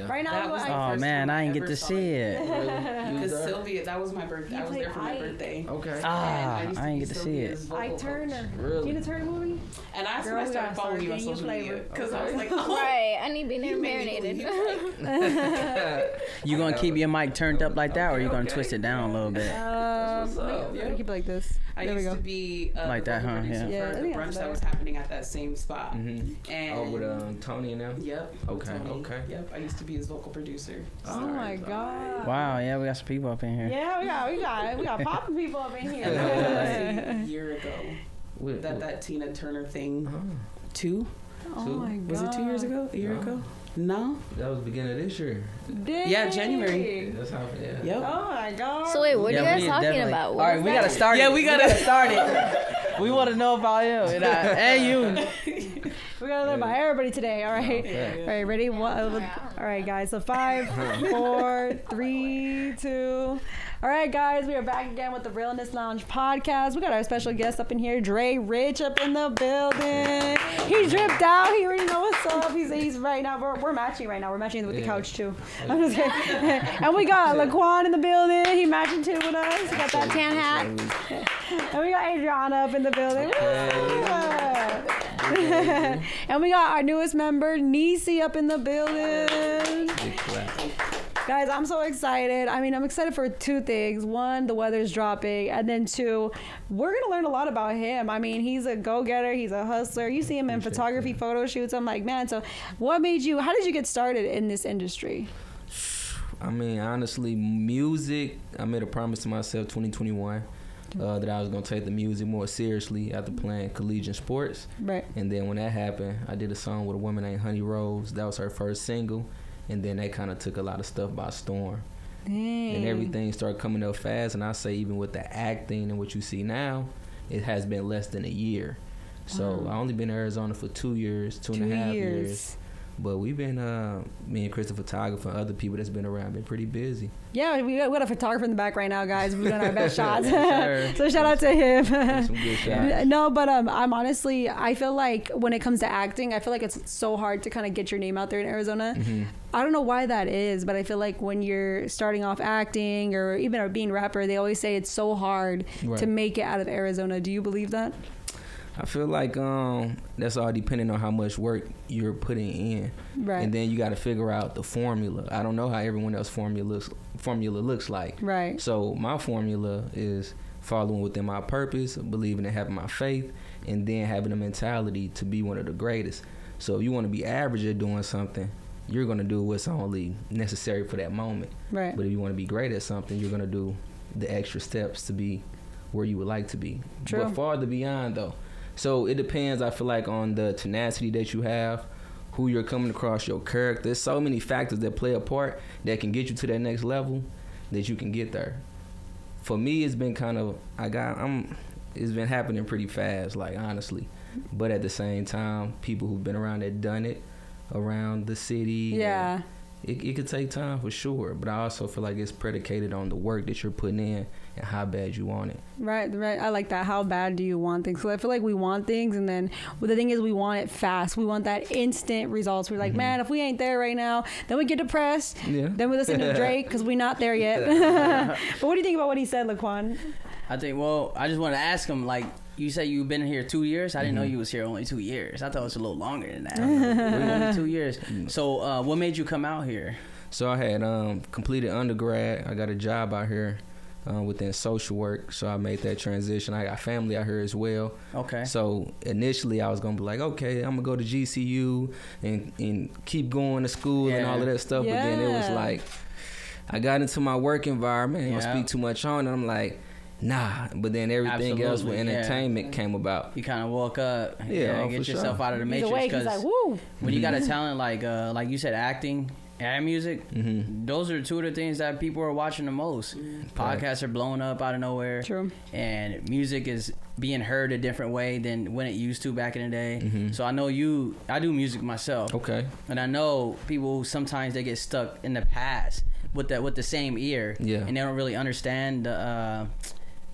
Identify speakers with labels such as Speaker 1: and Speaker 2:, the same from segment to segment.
Speaker 1: Right now,
Speaker 2: That was the
Speaker 3: Oh
Speaker 2: first
Speaker 3: man,
Speaker 2: time
Speaker 3: I didn't
Speaker 2: ever
Speaker 3: get to
Speaker 2: saw
Speaker 3: see
Speaker 2: it.
Speaker 3: it.
Speaker 2: Because Sylvia, that was my birthday. I was there for my birthday.
Speaker 4: Okay.
Speaker 3: Ah,
Speaker 2: And used to
Speaker 3: I
Speaker 2: be
Speaker 3: didn't get to see it.
Speaker 2: Sylvia's vocal
Speaker 1: Ike
Speaker 2: coach.
Speaker 1: Turner.
Speaker 4: Really?
Speaker 1: Tina Turner movie?
Speaker 2: And that's
Speaker 1: Girl,
Speaker 2: when I
Speaker 1: we
Speaker 2: started
Speaker 1: gotta
Speaker 2: following you on
Speaker 1: start
Speaker 2: social
Speaker 1: getting
Speaker 2: media.
Speaker 1: your
Speaker 2: Because I was like, oh,
Speaker 5: Right, I need to be there
Speaker 2: you made me
Speaker 5: marinated.
Speaker 2: believe it.
Speaker 3: You gonna keep your mic turned up like that, or you gonna twist it down a little bit?
Speaker 1: Keep it like this.
Speaker 2: I
Speaker 1: There we
Speaker 2: used
Speaker 1: go.
Speaker 2: to be
Speaker 3: Like
Speaker 2: the
Speaker 3: that,
Speaker 2: vocal
Speaker 3: huh?
Speaker 2: producer
Speaker 3: Yeah.
Speaker 1: Yeah, I
Speaker 2: for the
Speaker 1: think
Speaker 2: brunch
Speaker 1: that's
Speaker 2: that was
Speaker 1: better.
Speaker 2: happening at that same spot.
Speaker 4: Mm-hmm.
Speaker 2: And
Speaker 4: Oh, with Tony and them.
Speaker 2: Yep.
Speaker 4: Okay,
Speaker 2: Tony.
Speaker 4: okay.
Speaker 2: Yep. I used to be his vocal producer.
Speaker 1: Oh my god.
Speaker 3: Wow, yeah, we got some people up in here.
Speaker 1: Yeah, we got popping people up in
Speaker 2: And that was
Speaker 1: here.
Speaker 2: a year ago.
Speaker 4: With,
Speaker 2: That Tina Turner thing.
Speaker 4: Oh,
Speaker 2: 2?
Speaker 1: Oh my god.
Speaker 2: Was it 2 years ago? A year
Speaker 4: No.
Speaker 2: ago? No.
Speaker 4: that was the beginning of this year.
Speaker 1: Dang.
Speaker 2: Yeah, January.
Speaker 4: That's how. Yeah.
Speaker 2: Yep.
Speaker 1: Oh my god.
Speaker 5: So wait, what are you
Speaker 3: we
Speaker 5: guys
Speaker 3: need
Speaker 5: talking
Speaker 3: definitely-
Speaker 5: about?
Speaker 3: All
Speaker 5: What
Speaker 3: right,
Speaker 5: is
Speaker 3: we
Speaker 5: that?
Speaker 3: gotta start.
Speaker 2: Yeah,
Speaker 3: it.
Speaker 2: we gotta
Speaker 3: start it. We want to know about you. Hey, you.
Speaker 1: We gotta learn about everybody today. All right.
Speaker 4: Yeah.
Speaker 1: All right, ready? All right, guys. So 5, 4, 3, 2. All right, guys, we are back again with the Realness Lounge podcast. We got our special guest up in here, Dree Rich, up in the building. He dripped out. He already know what's up. He's right now. We're matching right now. We're matching with the couch too. I'm just kidding. And we got Laquan in the building. He matching too with us. We got that tan hat. And we got Adriana up in the building. And we got our newest member, Nisi, up in the building.
Speaker 4: Big clap.
Speaker 1: Guys, I'm so excited. I mean, I'm excited for 2 things. 1, the weather's dropping. And then 2, we're going to learn a lot about him. I mean, he's a go-getter. He's a hustler. You see him in photography, photo shoots. I'm like, man, so how did you get started in this industry?
Speaker 4: I mean, honestly, music, I made a promise to myself 2021 that I was going to take the music more seriously after playing collegiate sports.
Speaker 1: Right.
Speaker 4: And then when that happened, I did a song with a woman named Honey Rose. That was her first single. And then that kind of took a lot of stuff by storm.
Speaker 1: Dang.
Speaker 4: And everything started coming up fast. And I say even with the acting and what you see now, it has been less than a year. So I only been in Arizona for 2 years, 2.5 years. But we've been, me and Chris, the photographer, and other people that's been around, been pretty busy.
Speaker 1: Yeah, we got a photographer in the back right now, guys. We're doing our best shots.
Speaker 3: Sure.
Speaker 1: So shout out to him.
Speaker 4: Some good shots.
Speaker 1: No, but I'm honestly, I feel like when it comes to acting, I feel like it's so hard to kind of get your name out there in Arizona.
Speaker 4: Mm-hmm.
Speaker 1: I don't know why that is, but I feel like when you're starting off acting or even being a rapper, they always say it's so hard to make it out of Arizona. Do you believe that?
Speaker 4: I feel like that's all depending on how much work you're putting in.
Speaker 1: Right.
Speaker 4: And then you got to figure out the formula. I don't know how everyone else's formula looks like.
Speaker 1: Right.
Speaker 4: So my formula is following within my purpose, believing and having my faith, and then having a mentality to be one of the greatest. So if you want to be average at doing something, you're going to do what's only necessary for that moment.
Speaker 1: Right.
Speaker 4: But if you want to be great at something, you're going to do the extra steps to be where you would like to be.
Speaker 1: True.
Speaker 4: But farther beyond, though. So it depends, I feel like, on the tenacity that you have, who you're coming across, your character. There's so many factors that play a part that can get you to that next level that you can get there. For me, it's been kind of, it's been happening pretty fast, like, honestly. But at the same time, people who've been around that done it around the city.
Speaker 1: Yeah.
Speaker 4: It could take time for sure, but I also feel like it's predicated on the work that you're putting in and how bad you want it.
Speaker 1: Right. I like that. How bad do you want things? So I feel like we want things, and then the thing is we want it fast. We want that instant results. We're like, man, if we ain't there right now, then we get depressed.
Speaker 4: Yeah.
Speaker 1: Then we listen to Drake because we're not there yet. But what do you think about what he said, Laquan?
Speaker 3: I think, well, I just want to ask him, like, you said you've been here 2 years. I didn't know you was here only 2 years. I thought it was a little longer than that. Only 2 years. So what made you come out here?
Speaker 4: So I had completed undergrad. I got a job out here within social work. So I made that transition. I got family out here as well.
Speaker 3: Okay.
Speaker 4: So initially I was going to be like, okay, I'm going to go to GCU and keep going to school and all of that stuff. But then it was like, I got into my work environment. I don't speak too much on it. I'm like, nah. But then everything else with entertainment came about.
Speaker 3: You kind of woke up,
Speaker 4: get
Speaker 3: get yourself out of the matrix.
Speaker 1: He's like, woo.
Speaker 3: When you got a talent like you said, acting and music, those are two of the things that people are watching the most. Podcasts are blowing up out of nowhere.
Speaker 1: True.
Speaker 3: And music is being heard a different way than when it used to back in the day. So I know I do music myself.
Speaker 4: Okay.
Speaker 3: And I know people sometimes they get stuck in the past with the same ear. Yeah. And they don't really understand the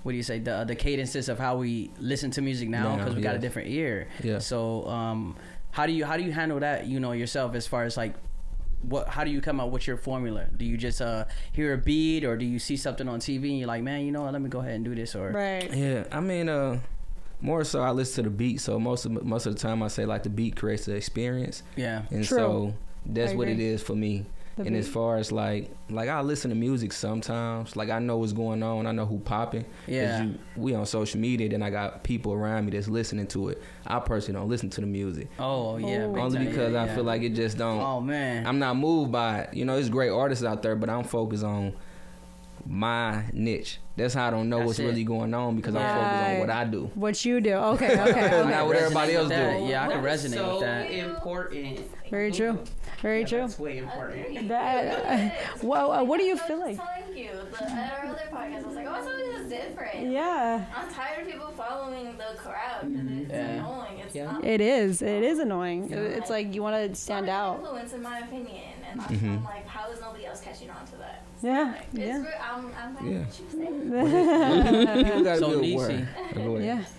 Speaker 3: what do you say, the cadences of how we listen to music now, because we got a different ear. Yeah. So how do you handle that, yourself, as far as like how do you come up with your formula? Do you just hear a beat, or do you see something on TV and you're like, man, you know what, let me go ahead and do this? Or
Speaker 4: Yeah, I mean, more so I listen to the beat. So most of the time I say like the beat creates the experience.
Speaker 3: Yeah,
Speaker 4: and so that's what it is for me. And as far as like I listen to music sometimes, like I know what's going on, I know who popping.
Speaker 3: Yeah,
Speaker 4: we on social media, then I got people around me that's listening to it. I personally don't listen to the music.
Speaker 3: Oh yeah,
Speaker 4: only because I feel like it just don't.
Speaker 3: Oh man,
Speaker 4: I'm not moved by it. You know, there's great artists out there, but I'm focused on my niche. That's how I don't know what's really going on, because I'm focused on what I do.
Speaker 1: What you do. Okay.
Speaker 4: Not what everybody else do.
Speaker 3: Yeah, I can resonate with that.
Speaker 2: So important.
Speaker 1: Very true. Very true.
Speaker 2: That's way important.
Speaker 1: What do you feel like?
Speaker 5: Telling you, at our other podcast, I was like, oh, something is different.
Speaker 1: Yeah.
Speaker 5: I'm tired of people following the crowd because it's annoying. It's not.
Speaker 1: It is annoying. It's like you want to stand out.
Speaker 5: Influence, in my opinion, and I'm like, how is nobody else catching on to that?
Speaker 1: Yeah.
Speaker 5: Like, I'm glad what you say.
Speaker 4: People gotta
Speaker 3: So
Speaker 4: be aware.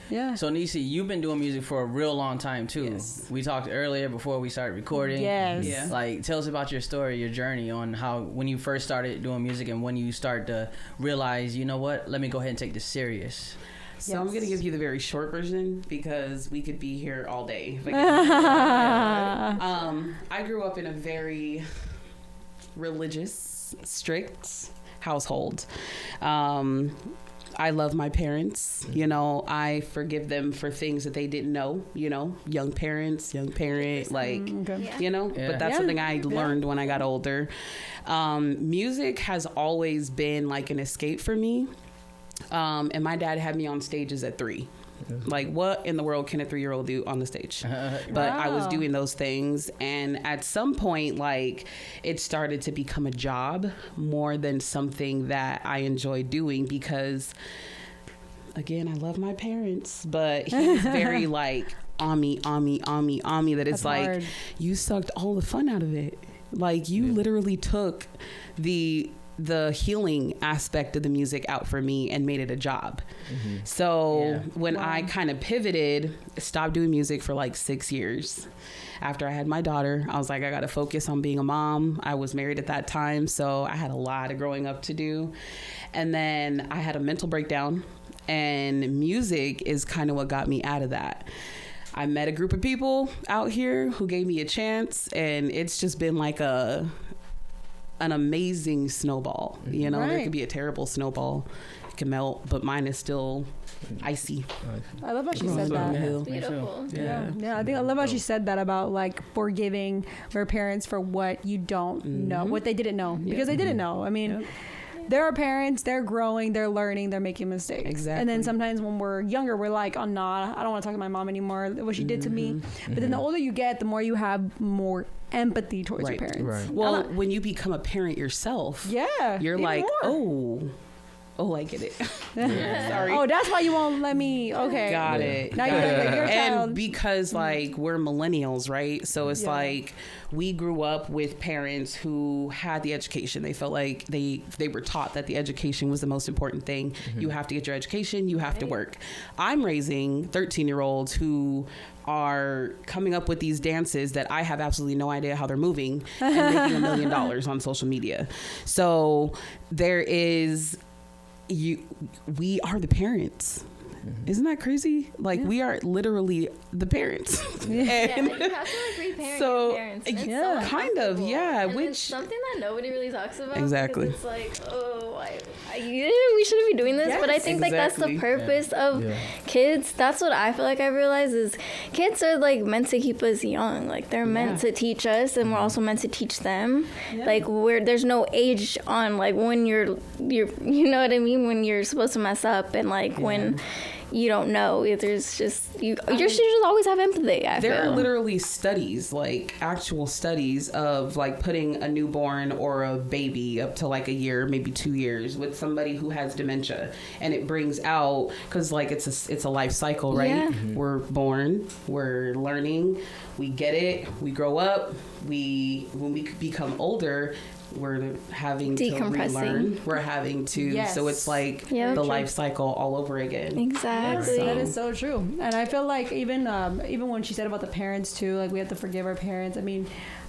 Speaker 1: Yeah.
Speaker 3: So Nisi, you've been doing music for a real long time too.
Speaker 2: Yes.
Speaker 3: We talked earlier before we started recording.
Speaker 1: Yes.
Speaker 2: Yeah.
Speaker 3: Like, tell us about your story, your journey on how, when you first started doing music and when you start to realize, you know what, let me go ahead and take this serious.
Speaker 2: So I'm gonna give you the very short version because we could be here all day. I grew up in a very religious, strict household. I love my parents. You know, I forgive them for things that they didn't know. You know, young parent, like, you know.
Speaker 3: Yeah.
Speaker 2: But that's something I learned when I got older. Music has always been like an escape for me. And my dad had me on stages at 3. Like, what in the world can a 3-year-old do on the stage? But I was doing those things, and at some point, like, it started to become a job more than something that I enjoy doing, because again, I love my parents, but he's very like on me that it's like hard. You sucked all the fun out of it. Like, you literally took the healing aspect of the music out for me and made it a job. So when I kind of pivoted, stopped doing music for like 6 years. After I had my daughter, I was like, I got to focus on being a mom. I was married at that time, so I had a lot of growing up to do. And then I had a mental breakdown, and music is kind of what got me out of that. I met a group of people out here who gave me a chance, and it's just been like an amazing snowball. You know, there could be a terrible snowball, it can melt, but mine is still icy.
Speaker 1: I love how she said that.
Speaker 5: It's beautiful.
Speaker 1: Yeah. I love how she said that about like forgiving your parents for what you don't know, what they didn't know, because they didn't know. I mean, there are parents, they're growing, they're learning, they're making mistakes. Exactly. And then sometimes when we're younger, we're like, oh, nah, I don't want to talk to my mom anymore, what she did to me. But then the older you get, the more you have more empathy towards your parents.
Speaker 4: Right.
Speaker 2: Well, when you become a parent yourself, you're like, oh, I get it. Sorry.
Speaker 1: Oh, that's why you won't let me. Okay.
Speaker 2: Got it.
Speaker 1: Now you're a child.
Speaker 2: And because like we're millennials, right? So it's like we grew up with parents who had the education. They felt like they were taught that the education was the most important thing. You have to get your education. You have to work. I'm raising 13-year-olds who are coming up with these dances that I have absolutely no idea how they're moving and making $1 million on social media. So there is... we are the parents. Isn't that crazy? Like we are literally the parents.
Speaker 5: You have to like reparent your parents. It's so
Speaker 2: kind of,
Speaker 5: and
Speaker 2: which
Speaker 5: it's something that nobody really talks about.
Speaker 2: Exactly.
Speaker 5: It's like, we shouldn't be doing this, but I think like that's the purpose of kids. That's what I feel like I realize is kids are like meant to keep us young. Like they're meant to teach us, and we're also meant to teach them. Like there's no age on like when you're you know what I mean, when you're supposed to mess up, and like when you don't know. There's just you should just always have empathy.
Speaker 2: There are literally studies, like actual studies of like putting a newborn or a baby up to like a year, maybe 2 years with somebody who has dementia, and it brings out, because like it's a life cycle, right? We're born, we're learning, we get it, we grow up, when we become older, we're having to relearn. We're having to, so it's like the life cycle all over again.
Speaker 5: Exactly.
Speaker 1: That is so true. And I feel like even when she said about the parents too, like we have to forgive our parents. I mean,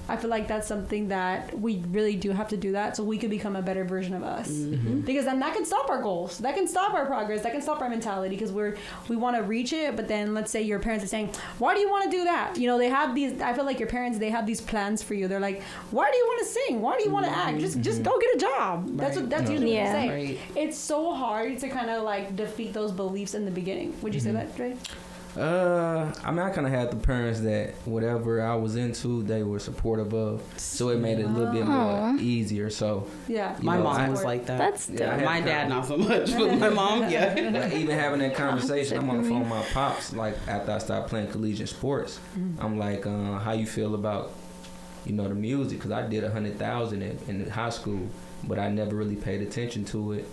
Speaker 1: I feel like that's something that we really do have to do that so we can become a better version of us. Because then that can stop our goals. That can stop our progress. That can stop our mentality because we want to reach it. But then let's say your parents are saying, why do you want to do that? You know, they have these, I feel like your parents, they have these plans for you. They're like, why do you want to sing? Why do you want to act? Just go get a job. Right. That's usually what they say. Right. It's so hard to kind of like defeat those beliefs in the beginning. Would you say that, Dree?
Speaker 4: I mean, I kind of had the parents that whatever I was into, they were supportive of, so it made it a little bit more easier. So
Speaker 2: my mom was like that.
Speaker 5: That's dope.
Speaker 2: My dad not so much, but my mom,
Speaker 4: Like, even having that conversation, I'm on the phone with my pops. Like after I stopped playing collegiate sports, I'm like, how you feel about, you know, the music? Because I did 100,000 in high school, but I never really paid attention to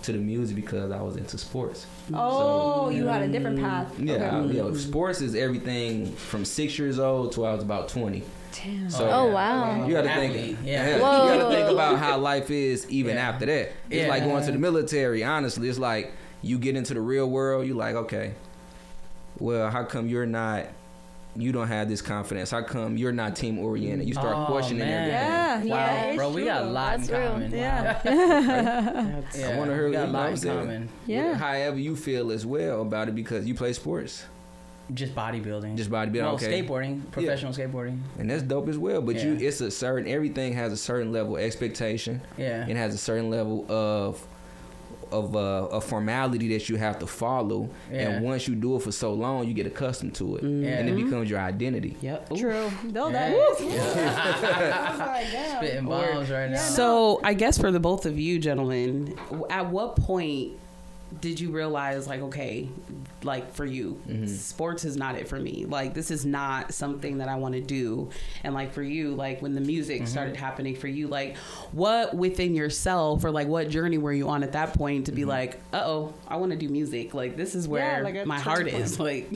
Speaker 4: the music because I was into sports.
Speaker 1: Oh, so, you had a different path.
Speaker 4: Yeah, okay. Sports is everything from 6 years old to I was about 20.
Speaker 1: Damn.
Speaker 5: So, wow.
Speaker 4: You got to think. You got to think about how life is even after that. It's like going to the military. Honestly, it's like you get into the real world. You like, okay, well, how come you don't have this confidence? How come you're not team oriented? You start questioning everything.
Speaker 3: Wow, bro, we got a lot in common.
Speaker 1: Yeah.
Speaker 4: I want to hear
Speaker 3: a lot in common.
Speaker 1: Yeah.
Speaker 4: However you feel as well about it because you play sports.
Speaker 3: Just bodybuilding.
Speaker 4: Well, okay.
Speaker 3: Skateboarding, professional skateboarding.
Speaker 4: And that's dope as well. But everything has a certain level of expectation.
Speaker 3: Yeah.
Speaker 4: It has a certain level of a formality that you have to follow, and once you do it for so long, you get accustomed to it, and it becomes your identity.
Speaker 1: True. No, that is.
Speaker 3: Spitting bombs right now.
Speaker 2: So I guess for the both of you gentlemen, at what point did you realize, like, okay, like for you, sports is not it for me. Like, this is not something that I want to do. And like for you, like when the music started happening for you, like what within yourself or like what journey were you on at that point to be like, I want to do music. Like this is where like my heart is. Like,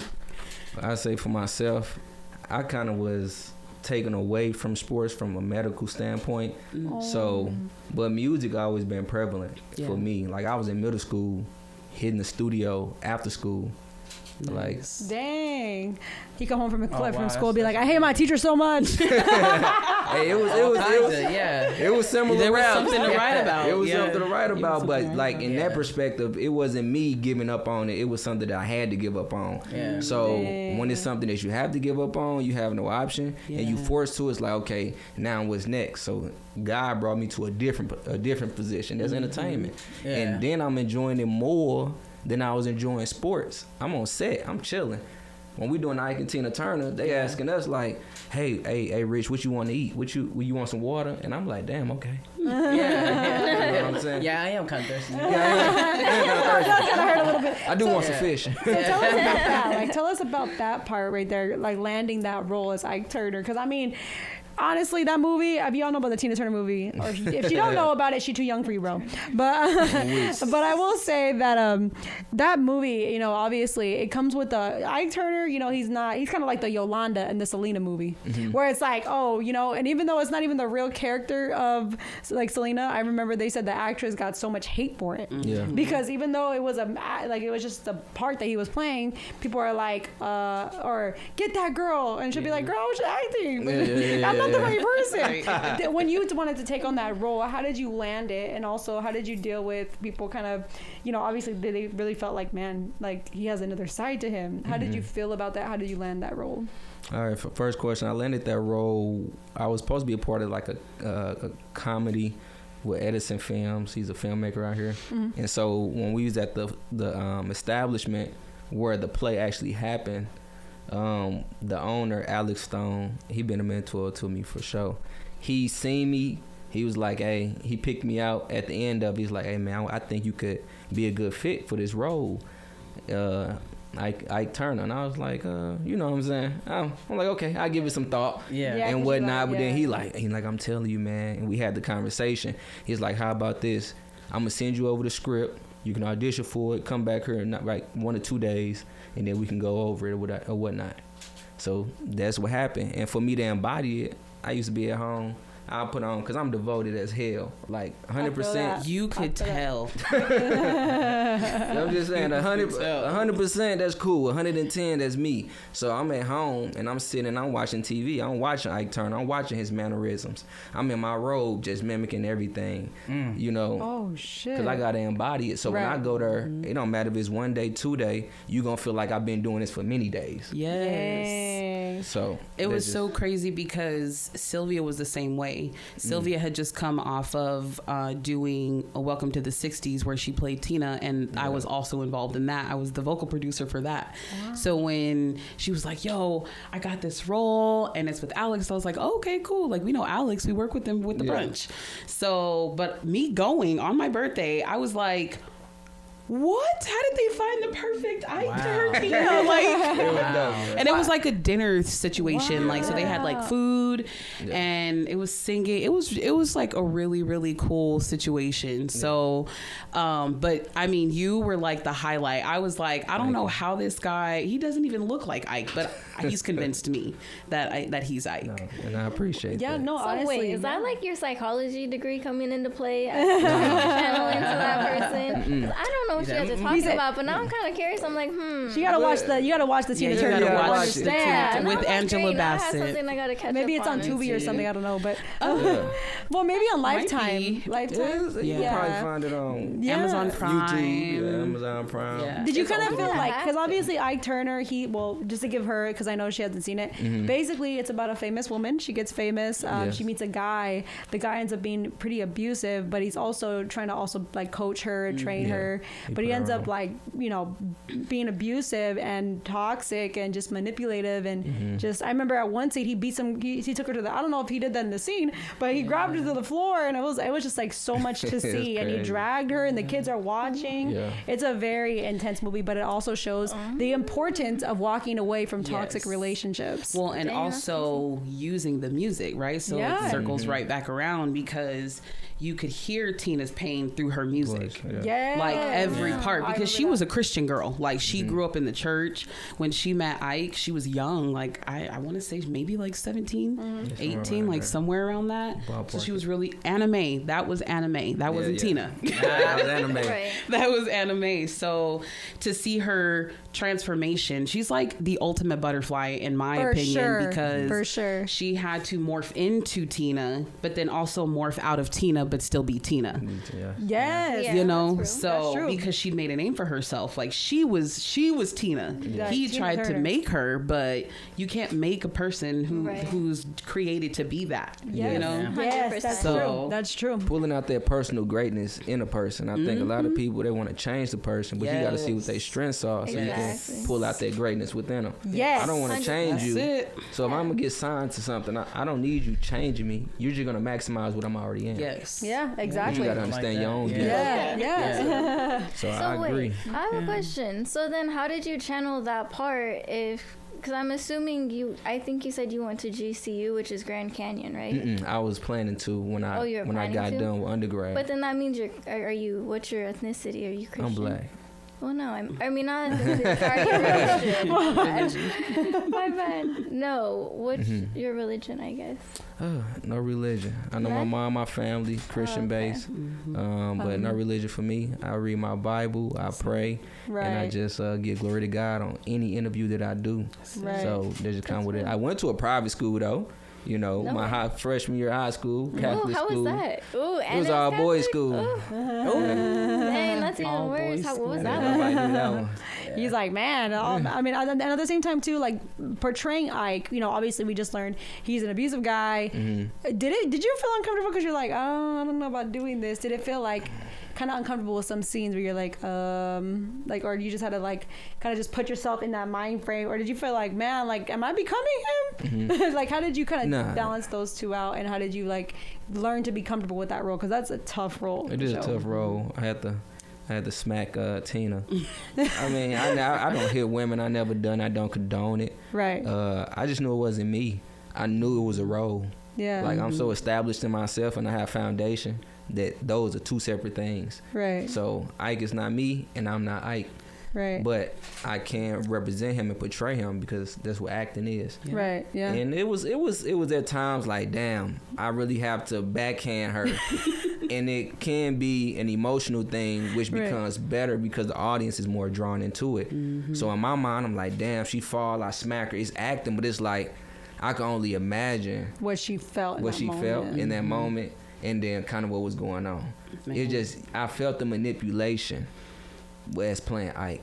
Speaker 4: I say for myself, I kind of was taken away from sports from a medical standpoint. So, but music always been prevalent for me. Like I was in middle school, hitting the studio after school. Like,
Speaker 1: dang, he come home from school, be like, I hate my teacher so much.
Speaker 4: Hey, it was similar.
Speaker 2: There was something to write about.
Speaker 4: It was something to write about, but like in that perspective, it wasn't me giving up on it. It was something that I had to give up on.
Speaker 3: Yeah.
Speaker 4: So when it's something that you have to give up on, you have no option, and you forced to. It's like, okay, now what's next? So God brought me to a different position. That's entertainment, and then I'm enjoying it more than I was enjoying sports. I'm on set. I'm chilling. When we doing Ike and Tina Turner, they asking us like, hey, Rich, what you want to eat? You want some water? And I'm like, damn, okay.
Speaker 3: You know what I'm saying? Yeah, I am kind of thirsty.
Speaker 4: I do want some fish.
Speaker 1: So tell us about that. Like, tell us about that part right there, like landing that role as Ike Turner. Because I mean, honestly, that movie, if y'all know about the Tina Turner movie, or if you don't know about it, she's too young for you, bro. But I will say that that movie, you know, obviously it comes with Ike Turner, you know, he's kind of like the Yolanda in the Selena movie, where it's like, oh, you know, and even though it's not even the real character of like Selena, I remember they said the actress got so much hate for it. Because even though it was it was just the part that he was playing, people are like, or get that girl, and she'll be like, girl, she's acting. I'm not the right person. When you wanted to take on that role, how did you land it? And also, how did you deal with people kind of, you know, obviously they really felt like, man, like he has another side to him. How did you feel about that? How did you land that role?
Speaker 4: All right, for first question, I landed that role. I was supposed to be a part of like a comedy with Edison Films. He's a filmmaker out here. And so when we was at the establishment where the play actually happened, the owner, Alex Stone, he been a mentor to me for sure. He seen me. He was like, hey, he picked me out at the end of it. He's like, hey, man, I think you could be a good fit for this role. Ike Turner. And I was like, you know what I'm saying? I'm like, okay, I'll give it some thought and whatnot. But then he like, I'm telling you, man. And we had the conversation. He's like, how about this? I'm going to send you over the script. You can audition for it. Come back here in like 1 or 2 days. And then we can go over it or whatnot. So that's what happened. And for me to embody it, I used to be at home. I'll put on because I'm devoted as hell. Like 100%.
Speaker 2: You could tell.
Speaker 4: I'm just saying 100%. That's cool. 110. That's me. So I'm at home and I'm sitting. I'm watching TV. I'm watching Ike Turner. I'm watching his mannerisms. I'm in my robe, just mimicking everything. You know.
Speaker 1: Oh shit.
Speaker 4: Because I gotta embody it. So when I go there, it don't matter if it's 1 day, 2 day. You gonna feel like I've been doing this for many days.
Speaker 2: Yes.
Speaker 4: So
Speaker 2: it was so crazy because Sylvia was the same way. Sylvia had just come off of doing a Welcome to the 60s where she played Tina, and I was also involved in that. I was the vocal producer for that. Wow. So when she was like, yo, I got this role and it's with Alex, I was like, oh, okay, cool. Like, we know Alex, we work with them with the brunch. So, but me going on my birthday, I was like, what? How did they find the perfect Ike to her Tina? Like, and it was like a dinner situation. Like, so they had like food, and it was singing. It was like a really, really cool situation. So, but I mean, you were like the highlight. I was like, I don't know how this guy. He doesn't even look like Ike, but he's convinced me that he's Ike.
Speaker 4: No, and I appreciate that.
Speaker 1: Yeah, no,
Speaker 5: so
Speaker 1: honestly.
Speaker 5: Wait, is that like your psychology degree coming into play? Channel into that person? I don't know what you guys are talking about, but now I'm kind of curious. I'm like,
Speaker 1: You gotta watch the Tina Turner.
Speaker 2: You gotta watch it with Angela Bassett.
Speaker 5: Something I gotta catch
Speaker 1: Maybe
Speaker 5: up
Speaker 1: it's on Tubi or something. I don't know, but well, maybe on Lifetime.
Speaker 4: You probably find it on
Speaker 2: Amazon Prime.
Speaker 4: YouTube, Amazon Prime.
Speaker 2: Yeah.
Speaker 1: Did you kind of feel like, because obviously Ike Turner, just to give her, because I know she hasn't seen it, basically it's about a famous woman. She gets famous. She meets a guy. The guy ends up being pretty abusive, but he's also trying to like coach her, train her. But he ends up like, being abusive and toxic and just manipulative and just, I remember at one scene he took her to I don't know if he did that in the scene, but he grabbed her to the floor, and it was just like so much to see. And he dragged her, and the kids are watching. It's a very intense movie, but it also shows the importance of walking away from toxic relationships.
Speaker 2: Well, and also using the music, right? So it circles right back around, because you could hear Tina's pain through her music. Like every part, because she was a Christian girl. Like, she grew up in the church. When she met Ike, she was young. Like, I want to say maybe like 17, 18, like somewhere around that. So she was really anime. That was anime. That wasn't Tina.
Speaker 4: That was anime.
Speaker 5: Right.
Speaker 2: That was anime. So to see her transformation, she's like the ultimate butterfly in my opinion, because she had to morph into Tina, but then also morph out of Tina, but still be Tina. So because she made a name for herself. Like, she was Tina. He tried to make her, but you can't make a person who's created to be that.
Speaker 1: Yes, that's true. That's true.
Speaker 4: Pulling out their personal greatness in a person. I think a lot of people, they want to change the person, but you got to see what their strengths are, so you can pull out their greatness within them. I don't want to change you. So if I'm gonna get signed to something, I don't need you changing me. You're just gonna maximize what I'm already in.
Speaker 1: Yeah, exactly.
Speaker 4: You gotta understand your own gift. So I agree.
Speaker 5: I have a question. So then, how did you channel that part? Because I'm assuming I think you said you went to GCU, which is Grand Canyon, right?
Speaker 4: I was planning to when I got done with undergrad.
Speaker 5: But then that means what's your ethnicity? Are you Christian?
Speaker 4: I'm black.
Speaker 5: Well, no, I mean not ethnicity. My bad. No, what's your religion? I guess.
Speaker 4: No religion. I know my mom, my family, Christian based, but no religion for me. I read my Bible, I pray, and I just give glory to God on any interview that I do. So they just come with it. I went to a private school though. My freshman year of high school, Catholic
Speaker 5: school.
Speaker 4: How
Speaker 5: was that? Ooh,
Speaker 4: it was all boys school.
Speaker 5: Dang, that's even worse. What was that?
Speaker 1: He's like, man. I mean, and at the same time too, like portraying Ike. Obviously we just learned he's an abusive guy. Did you feel uncomfortable because you're like, oh, I don't know about doing this? Did it feel like kind of uncomfortable with some scenes where you're like, or you just had to like kind of just put yourself in that mind frame, or did you feel like, man, like, am I becoming him? Like, how did you kind of balance those two out, and how did you like learn to be comfortable with that role? Because that's a tough role.
Speaker 4: It is a tough role. I had to smack Tina. I mean, I don't hit women. I never done. I don't condone it.
Speaker 1: Right.
Speaker 4: I just knew it wasn't me. I knew it was a role.
Speaker 1: Yeah.
Speaker 4: Like, I'm so established in myself, and I have foundation that those are two separate things.
Speaker 1: Right.
Speaker 4: So Ike is not me, and I'm not Ike.
Speaker 1: Right.
Speaker 4: But I can't represent him and portray him because that's what acting is.
Speaker 1: Yeah. Right. Yeah.
Speaker 4: And it was at times like, damn, I really have to backhand her. And it can be an emotional thing, which becomes better because the audience is more drawn into it. Mm-hmm. So in my mind, I'm like, damn, she fall, I smack her. It's acting, but it's like I can only imagine
Speaker 1: what she felt in
Speaker 4: that moment, and then kind of what was going on. It just, I felt the manipulation as playing Ike.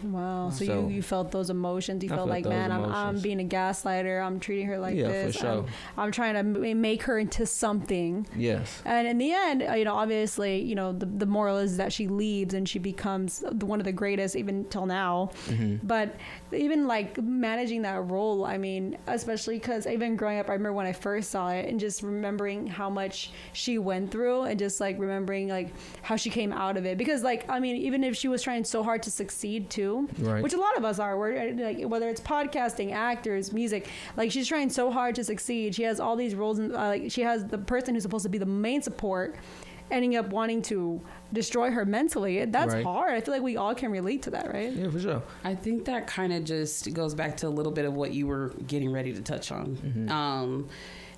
Speaker 1: Wow. So you felt those emotions. You felt like, man, I'm being a gaslighter. I'm treating her like this.
Speaker 4: For sure.
Speaker 1: I'm trying to make her into something.
Speaker 4: Yes.
Speaker 1: And in the end, obviously, the moral is that she leaves and she becomes one of the greatest even till now. Mm-hmm. But even like managing that role, I mean, especially because even growing up, I remember when I first saw it and just remembering how much she went through and just like remembering like how she came out of it. Because like, I mean, even if she was trying so hard to succeed too, which a lot of us are, like, whether it's podcasting, actors, music, like she's trying so hard to succeed. She has all these roles, and like she has the person who's supposed to be the main support ending up wanting to destroy her mentally. That's hard. I feel like we all can relate to that, right?
Speaker 4: Yeah, for sure.
Speaker 2: I think that kind of just goes back to a little bit of what you were getting ready to touch on. Mm-hmm.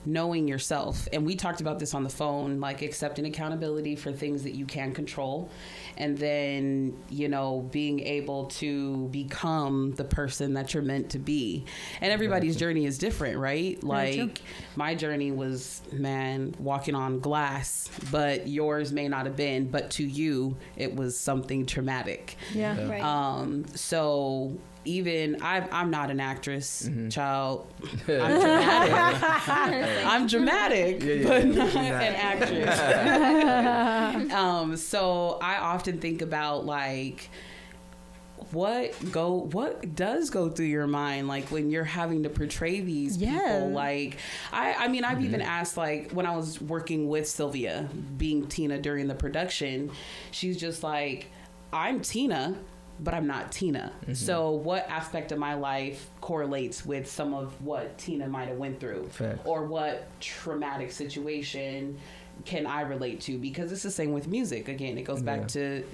Speaker 2: Knowing yourself. And we talked about this on the phone, like accepting accountability for things that you can control. And then, being able to become the person that you're meant to be. And everybody's journey is different, right? Like my journey was, walking on glass, but yours may not have been, but to you, it was something traumatic.
Speaker 1: Yeah.
Speaker 5: Right.
Speaker 2: So even I'm not an actress, child. I'm dramatic, but not an actress. So I often think about like what does go through your mind, like when you're having to portray these people. Like I mean I've even asked, like when I was working with Sylvia, being Tina during the production, she's just like, I'm Tina, but I'm not Tina. Mm-hmm. So what aspect of my life correlates with some of what Tina might have went through?
Speaker 4: Fact.
Speaker 2: Or what traumatic situation can I relate to? Because it's the same with music. Again, it goes back to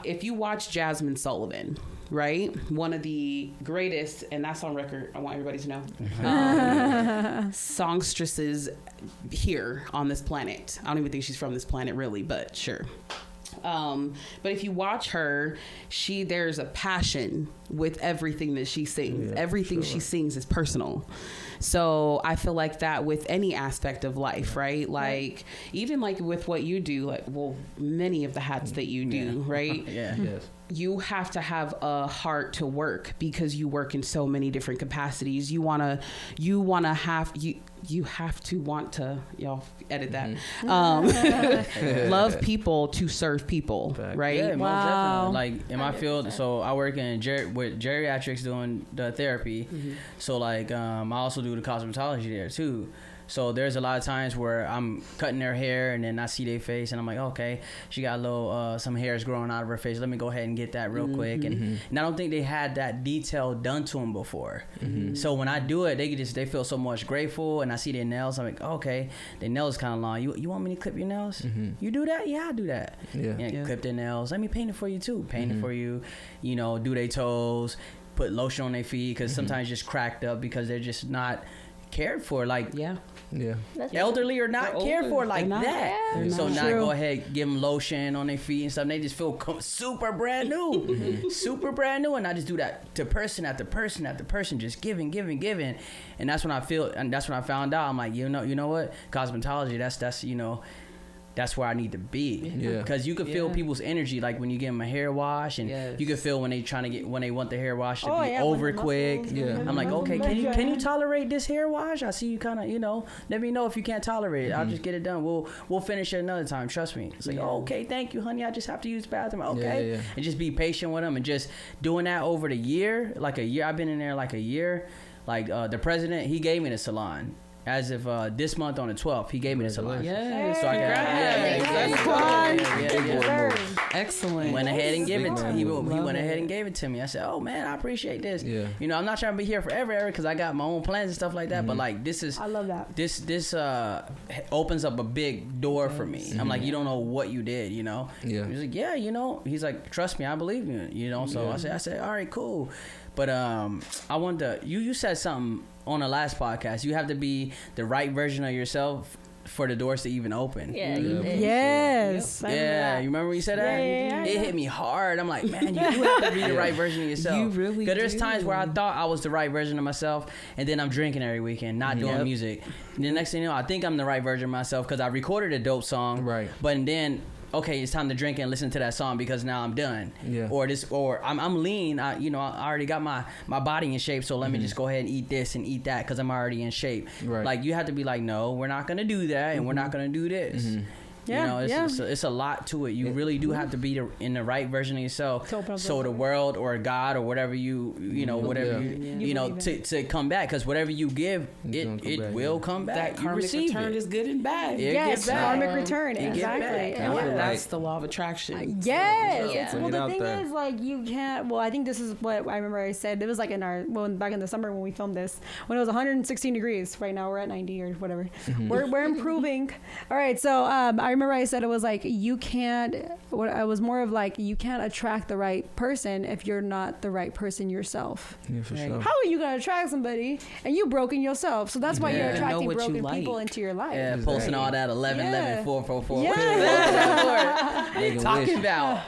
Speaker 2: if you watch Jasmine Sullivan, right? One of the greatest, and that's on record, I want everybody to know, songstresses here on this planet. I don't even think she's from this planet really, but sure. But if you watch her, there's a passion with everything that she sings. Everything she sings is personal. So I feel like that with any aspect of life, right? Like even like with what you do, like, well, many of the hats that you do, right?
Speaker 4: Yeah. Yes.
Speaker 2: You have to have a heart to work because you work in so many different capacities. You have to want to, y'all edit that. Love people to serve people, right?
Speaker 3: Yeah, most definitely. Like in my field, so I work in with geriatrics doing the therapy. Mm-hmm. So like I also do the cosmetology there too. So there's a lot of times where I'm cutting their hair and then I see their face and I'm like, okay, she got a little, some hairs growing out of her face. Let me go ahead and get that real quick. And I don't think they had that detail done to them before. Mm-hmm. So when I do it, they feel so much grateful, and I see their nails. I'm like, okay, their nails kind of long. You want me to clip your nails? Mm-hmm. You do that? Yeah, I do that. Yeah. Clip their nails. Let me paint it for you too. Paint it for you. Do their toes, put lotion on their feet, because sometimes just cracked up because they're just not cared for. Like, elderly are not cared for like that. So now go ahead, give them lotion on their feet and stuff. And they just feel super brand new, super brand new. And I just do that to person after person after person, just giving. And that's when I found out. I'm like, you know what? Cosmetology. That's where I need to be. Because you can feel people's energy, like when you give them a hair wash, and you can feel when they want the hair wash to be over quick. I'm like, okay, can you tolerate this hair wash? I see you kind of, let me know if you can't tolerate it. I'll just get it done. We'll finish it another time. Trust me. It's like, okay, thank you, honey. I just have to use the bathroom. Okay, and just be patient with them, and just doing that over the year, like a year. I've been in there like a year. Like the president, he gave me the salon. as if this month on the 12th, he gave me this allowance.
Speaker 2: Yes.
Speaker 3: So I
Speaker 2: Excellent.
Speaker 3: Went ahead and gave it to me. He went ahead and gave it to me. I said, oh man, I appreciate this. Yeah. You know, I'm not trying to be here forever because I got my own plans and stuff like that. But like, this is,
Speaker 1: I love that.
Speaker 3: This opens up a big door for me. I'm like, you don't know what you did, you know?
Speaker 4: Yeah.
Speaker 3: He's like, yeah, you know. He's like, trust me, I believe you, you know? So I said, all right, cool. But I wanted to, you said something on the last podcast. You have to be the right version of yourself for the doors to even open.
Speaker 5: Yeah.
Speaker 1: Yes.
Speaker 3: Yeah. You remember when you said that?
Speaker 1: Yeah.
Speaker 3: It hit me hard. I'm like, man, you do have to be the right version of yourself.
Speaker 2: You really do.
Speaker 3: Because there's times where I thought I was the right version of myself, and then I'm drinking every weekend, not doing music. And the next thing you know, I think I'm the right version of myself because I recorded a dope song. Right. But then, okay, it's time to drink and listen to that song because now I'm done. Yeah. Or I'm lean. I already got my body in shape, so let me just go ahead and eat this and eat that because I'm already in shape. Right. Like, you have to be like, no, we're not gonna do that, and we're not gonna do this. Yeah, you know, it's a lot to it. You really do have to be in the right version of yourself, so the world or God or whatever you to come back. Because whatever you give, it will come back.
Speaker 2: That karmic return is good and bad.
Speaker 1: Yes, karmic return. Exactly.
Speaker 2: That's the law of attraction.
Speaker 1: Yes. Well, the thing is, like, you can't. Well, I think this is what I remember I said. It was like back in the summer when we filmed this, when it was 116 degrees. Right now we're at 90 or whatever. We're improving. All right, so I remember I said it was like you can't. I was more of like you can't attract the right person if you're not the right person yourself. Yeah, for sure. How are you gonna attract somebody and you broken yourself? So that's why you're attracting broken people into your life.
Speaker 3: Yeah, posting all that 11, 444. Yeah. Talking about.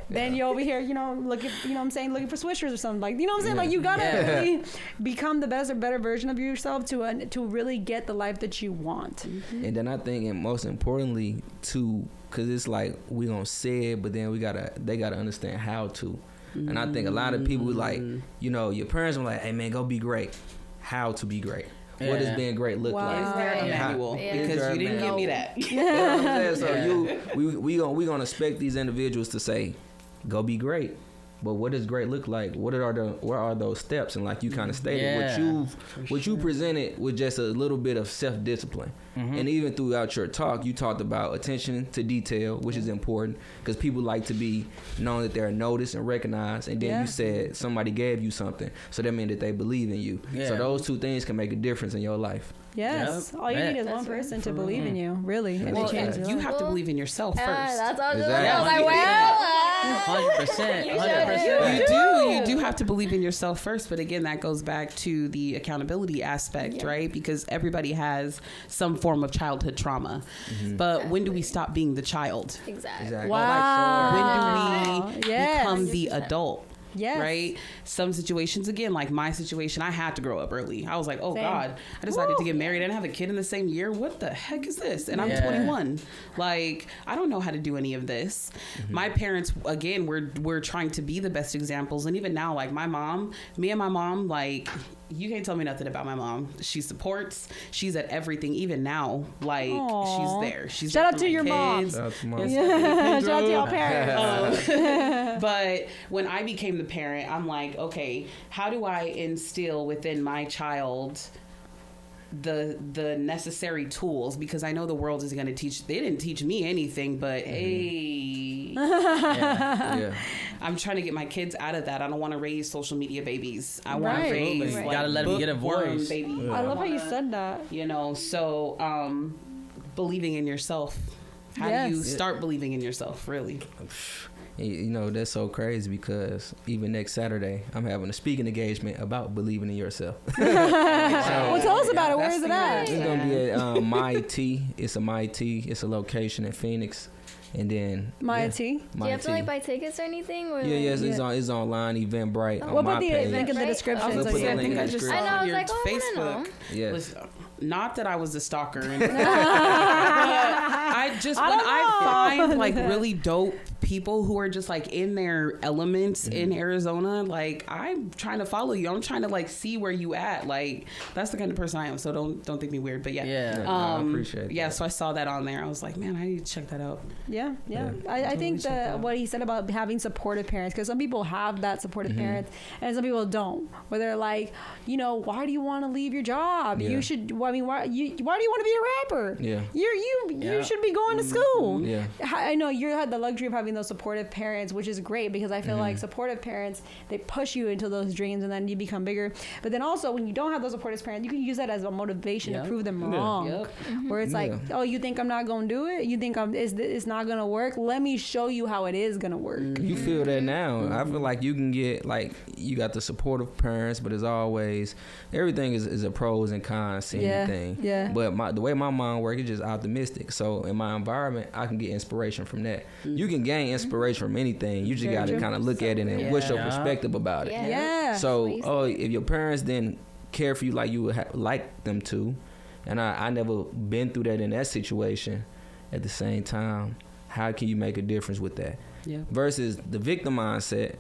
Speaker 1: Then you're over here, looking for swishers or something. Like, you know what I'm saying? Like, you gotta really become the best or better version of yourself to really get the life that you want.
Speaker 4: And then I think, and most importantly, too, because it's like we gonna say it, but then they gotta understand how to. And I think a lot of people like, your parents are like, hey man, go be great. How to be great? Yeah. What does being great look like?
Speaker 2: Is there a manual? Because you didn't give me that.
Speaker 4: So we gonna expect these individuals to say, go be great. But what does great look like? What are those steps? And like you kind of stated, what you presented was just a little bit of self-discipline. And even throughout your talk, you talked about attention to detail, which is important because people like to be known that they're noticed and recognized. And then you said somebody gave you something, so that meant that they believe in you. So those two things can make a difference in your life.
Speaker 1: Yes, all you need is one person to believe in you, really.
Speaker 2: Well, you have to believe in yourself first.
Speaker 5: That's all. Exactly. I was like,
Speaker 3: 100%.
Speaker 2: You do have to believe in yourself first. But again, that goes back to the accountability aspect, right? Because everybody has some form of childhood trauma. But when do we stop being the child?
Speaker 5: Exactly.
Speaker 2: Wow. When do we become the adult?
Speaker 1: Yes.
Speaker 2: Right? Some situations, again, like my situation, I had to grow up early. I was like, God, I decided to get married and have a kid in the same year. What the heck is this? And I'm 21. Like, I don't know how to do any of this. My parents, again, we're trying to be the best examples. And even now, like me and my mom, like, you can't tell me nothing about my mom. She supports. She's at everything. Even now, like, she's there. She's
Speaker 1: shout out to your mom. Shout out to mom. Shout out to your parents.
Speaker 2: But when I became the parent, I'm like, okay, how do I instill within my child the necessary tools? Because I know the world is going to teach. They didn't teach me anything, but hey, I'm trying to get my kids out of that. I don't want to raise social media babies. I want to raise like,
Speaker 3: gotta let them get a voice.
Speaker 2: Baby.
Speaker 1: I love how you said that.
Speaker 2: So believing in yourself. How do you start believing in yourself? Really.
Speaker 4: That's so crazy because even next Saturday, I'm having a speaking engagement about believing in yourself.
Speaker 1: Well, tell us about it. Where is it at?
Speaker 4: It's going to be at MIT. It's a MIT. It's a location in Phoenix. And then
Speaker 1: MIT.
Speaker 5: Do you have to buy tickets or anything? Or
Speaker 4: it's online. Eventbrite.
Speaker 1: What about the link in the description?
Speaker 2: I think I just saw
Speaker 5: on
Speaker 2: your
Speaker 5: Facebook.
Speaker 4: Yes.
Speaker 2: Not that I was a stalker. I find like really dope people who are just like in their elements in Arizona, like I'm trying to follow you. I'm trying to like see where you at. Like that's the kind of person I am. So don't think me weird. But
Speaker 4: I appreciate that.
Speaker 2: So I saw that on there. I was like, man, I need to check that out.
Speaker 1: I think what he said about having supportive parents, because some people have that supportive parents and some people don't, where they're like, why do you want to leave your job? You should. Well, mean, why do you want to be a rapper?
Speaker 4: Yeah.
Speaker 1: You should be going to school.
Speaker 4: Yeah.
Speaker 1: I know you had the luxury of having those supportive parents, which is great because I feel like supportive parents, they push you into those dreams and then you become bigger. But then also when you don't have those supportive parents, you can use that as a motivation to prove them wrong. Where it's like, oh, you think I'm not gonna do it? You think it's not gonna work? Let me show you how it is gonna work.
Speaker 4: You feel that now. I feel like you can get, like, you got the supportive parents, but as always, everything is a pros and cons to anything. Yeah. But the way my mind works, it's just optimistic. So in my environment, I can get inspiration from that. You can gain inspiration from anything. You just got to kind of look at it and what's your perspective about it.
Speaker 1: Yeah.
Speaker 4: So if your parents didn't care for you like you would like them to, and I never been through that in that situation, at the same time, how can you make a difference with that? Yeah. Versus the victim mindset.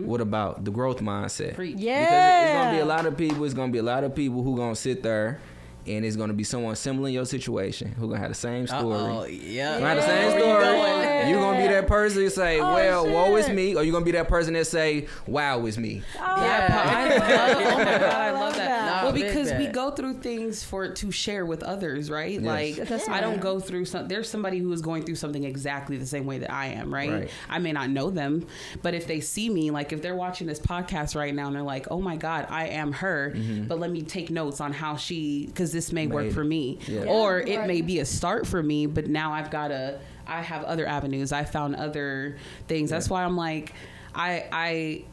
Speaker 4: What about the growth mindset?
Speaker 1: Yeah.
Speaker 4: Because it's gonna be a lot of people. It's gonna be a lot of people who gonna sit there, and it's gonna be someone similar in your situation who gonna have the same story.
Speaker 3: Yeah.
Speaker 4: Gonna have the same story. You gonna be that person who say, woe is me, or you gonna be that person that say, wow, it's me.
Speaker 2: I love that. Well, because we go through things to share with others, right? Like, I don't go through there's somebody who is going through something exactly the same way that I am, right? I may not know them, but if they see me, like if they're watching this podcast right now and they're like, oh my God, I am her, but let me take notes on how because this may work for me. Or it may be a start for me, but now I have other avenues. I found other things. That's why I'm like, I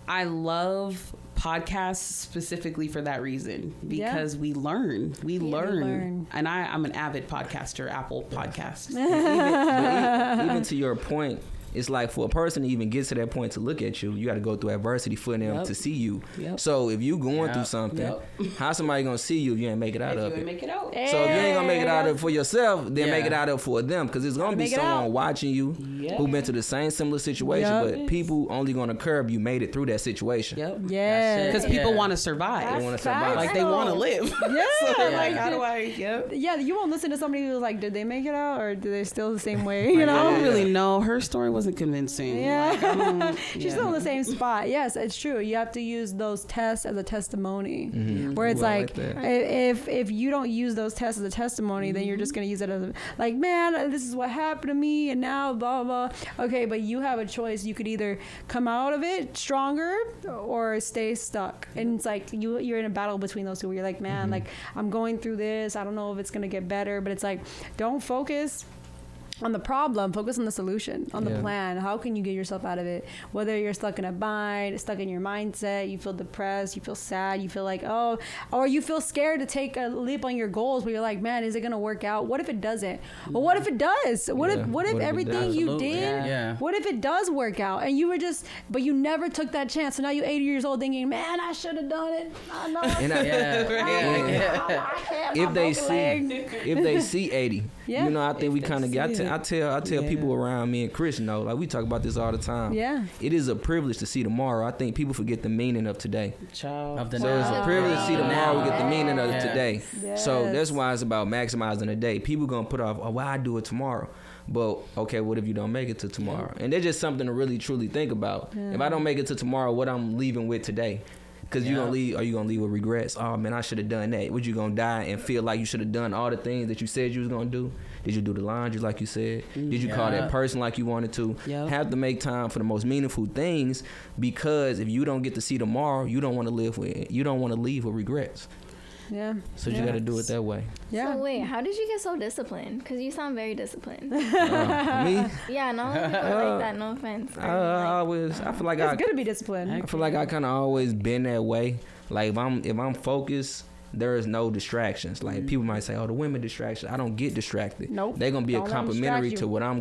Speaker 2: love podcasts specifically for that reason, because we learn. And I'm an avid podcaster, Apple Podcasts.
Speaker 4: Even to your point, it's like for a person to even get to that point to look at you, you got to go through adversity for them to see you. So if you going through something, how somebody gonna see you if you ain't make it out of it?
Speaker 2: Make it out.
Speaker 4: So if you ain't gonna make it out of it for yourself, then make it out of it for them, because it's gonna be someone watching you who been to the same similar situation, but people only gonna curb you made it through that situation.
Speaker 2: Because people want to survive.
Speaker 4: They want to survive.
Speaker 2: Like they want to live. So they're like, how do I?
Speaker 1: Yeah, you won't listen to somebody who's like, did they make it out or do they still the same way? You know,
Speaker 2: I don't really know. Her story wasn't convincing.
Speaker 1: She's still in the same spot. Yes, it's true. You have to use those tests as a testimony. Where it's like if you don't use those tests as a testimony, then you're just gonna use it as like, man, this is what happened to me, and now blah blah. Okay, but you have a choice. You could either come out of it stronger or stay stuck. And it's like you're in a battle between those two. Where you're like, man, like I'm going through this. I don't know if it's gonna get better, but it's like, don't focus on the problem, focus on the solution, on the plan. How can you get yourself out of it? Whether you're stuck in a bind, stuck in your mindset, you feel depressed, you feel sad, you feel like, or you feel scared to take a leap on your goals where you're like, man, is it going to work out? What if it doesn't? Well, what if it does? What if everything you did, what if it does work out? And you were but you never took that chance. So now you're 80 years old thinking, man, I should have done it. I know.
Speaker 4: If they see 80, you know, I think we kind of got to. I tell people around me and Chris, like we talk about this all the time. Yeah, it is a privilege to see tomorrow. I think people forget the meaning of today. So it's a privilege to see tomorrow. We get the meaning of today. So that's why it's about maximizing the day. People gonna put off, why I do it tomorrow. But okay, what if you don't make it to tomorrow? And that's just something to really truly think about. If I don't make it to tomorrow, what I'm leaving with today? Because you gonna leave, are you gonna leave with regrets? Oh man, I should have done that. Would you gonna die and feel like you should have done all the things that you said you was gonna do? Did you do the laundry like you said? Did you call that person like you wanted to? Have to make time for the most meaningful things, because if you don't get to see tomorrow, you don't want to leave with regrets. Yeah. So you got to do it that way.
Speaker 5: Yeah. So wait, how did you get so disciplined? Because you sound very disciplined.
Speaker 4: Me?
Speaker 5: Yeah, no people like that. No offense.
Speaker 4: I feel like
Speaker 1: it's good to be disciplined.
Speaker 4: I feel like I kind of always been that way. Like if I'm focused, there is no distractions. Like people might say, "Oh, the women distractions." I don't get distracted. Nope. They're gonna be a complementary to what I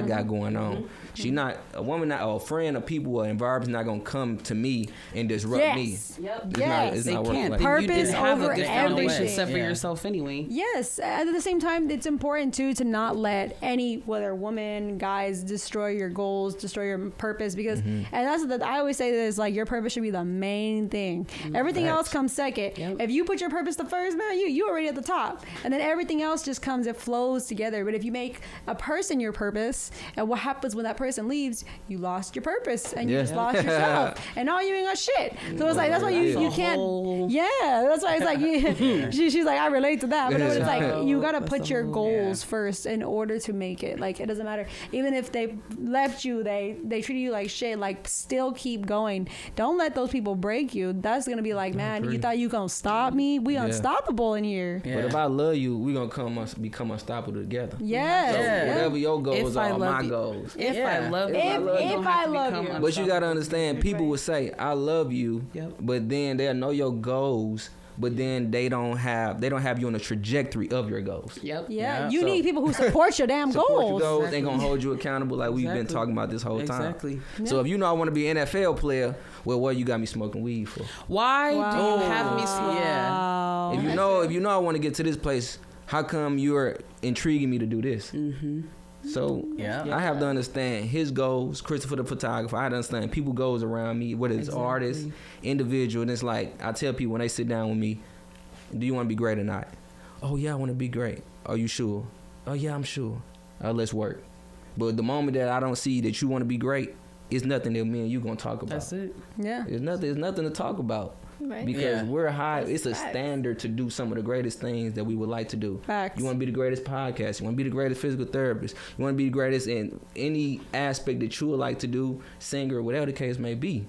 Speaker 4: got going on. She not a woman, not a friend, or people or environment's not gonna come to me and disrupt me.
Speaker 2: It's not
Speaker 1: can't.
Speaker 2: Like,
Speaker 1: purpose
Speaker 2: you didn't have
Speaker 1: over
Speaker 2: a good foundation set for yourself anyway.
Speaker 1: Yes. At the same time, it's important too to not let whether women, guys, destroy your goals, destroy your purpose, because and that's I always say this, like, your purpose should be the main thing. Everything else comes second. If you put put your purpose the first, man, you already at the top. And then everything else just comes, it flows together. But if you make a person your purpose, and what happens when that person leaves, you lost your purpose and you just lost yourself. And now you ain't got shit. So it's like, that's why you can't. Yeah, that's why it's like, she's like, I relate to that. But it's like, you got to put your goals first in order to make it. Like, it doesn't matter. Even if they left you, they treated you like shit, like, still keep going. Don't let those people break you. That's going to be like, man, you thought you going to stop me? We unstoppable in here.
Speaker 4: But if I love you, we going to become unstoppable together.
Speaker 1: Yeah.
Speaker 4: So whatever your goals are my goals.
Speaker 2: If I love you.
Speaker 1: If I love you.
Speaker 4: But you got to understand, people will say, I love you, but then they'll know your goals, but then they don't have you on the trajectory of your goals.
Speaker 1: Yeah. You need people who support your damn goals.
Speaker 4: Support your goals. They're going to hold you accountable like we've been talking about this whole time. So if you know I want to be an NFL player, well, what you got me smoking weed for?
Speaker 2: Why do you have me smoking?
Speaker 1: Yeah.
Speaker 4: If you know I want to get to this place, how come you're intriguing me to do this? So I have to understand his goals, Christopher the photographer. I have to understand people goals around me, whether it's artists, individual. And it's like, I tell people when they sit down with me, do you want to be great or not? Oh, yeah, I want to be great. Are you sure? Oh, yeah, I'm sure. Let's work. But the moment that I don't see that you want to be great, it's nothing that me and you going to talk about.
Speaker 2: That's it.
Speaker 1: Yeah.
Speaker 4: It's nothing to talk about.
Speaker 5: Right.
Speaker 4: Because we're high. It's a standard to do some of the greatest things that we would like to do.
Speaker 1: Facts.
Speaker 4: You want to be the greatest podcast. You want to be the greatest physical therapist. You want to be the greatest in any aspect that you would like to do, singer, whatever the case may be.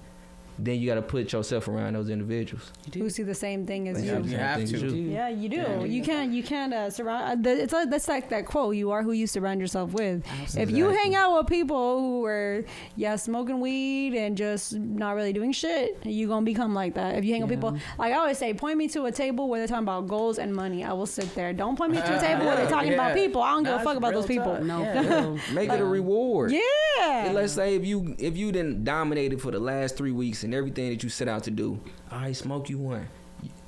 Speaker 4: Then you got to put yourself around those individuals
Speaker 1: Who see the same thing as you.
Speaker 3: You have to.
Speaker 1: Yeah, you do. Yeah. You can't surround. That's like that quote. You are who you surround yourself with. Absolutely. If you hang out with people who are smoking weed and just not really doing shit, you gonna become like that. If you hang with people, like I always say, point me to a table where they're talking about goals and money. I will sit there. Don't point me to a table where they're talking about people. I don't give a fuck about those people.
Speaker 2: No.
Speaker 4: Make it a reward.
Speaker 1: Yeah.
Speaker 4: And let's say if you didn't dominate it for the last 3 weeks and everything that you set out to do, all right, smoke you one.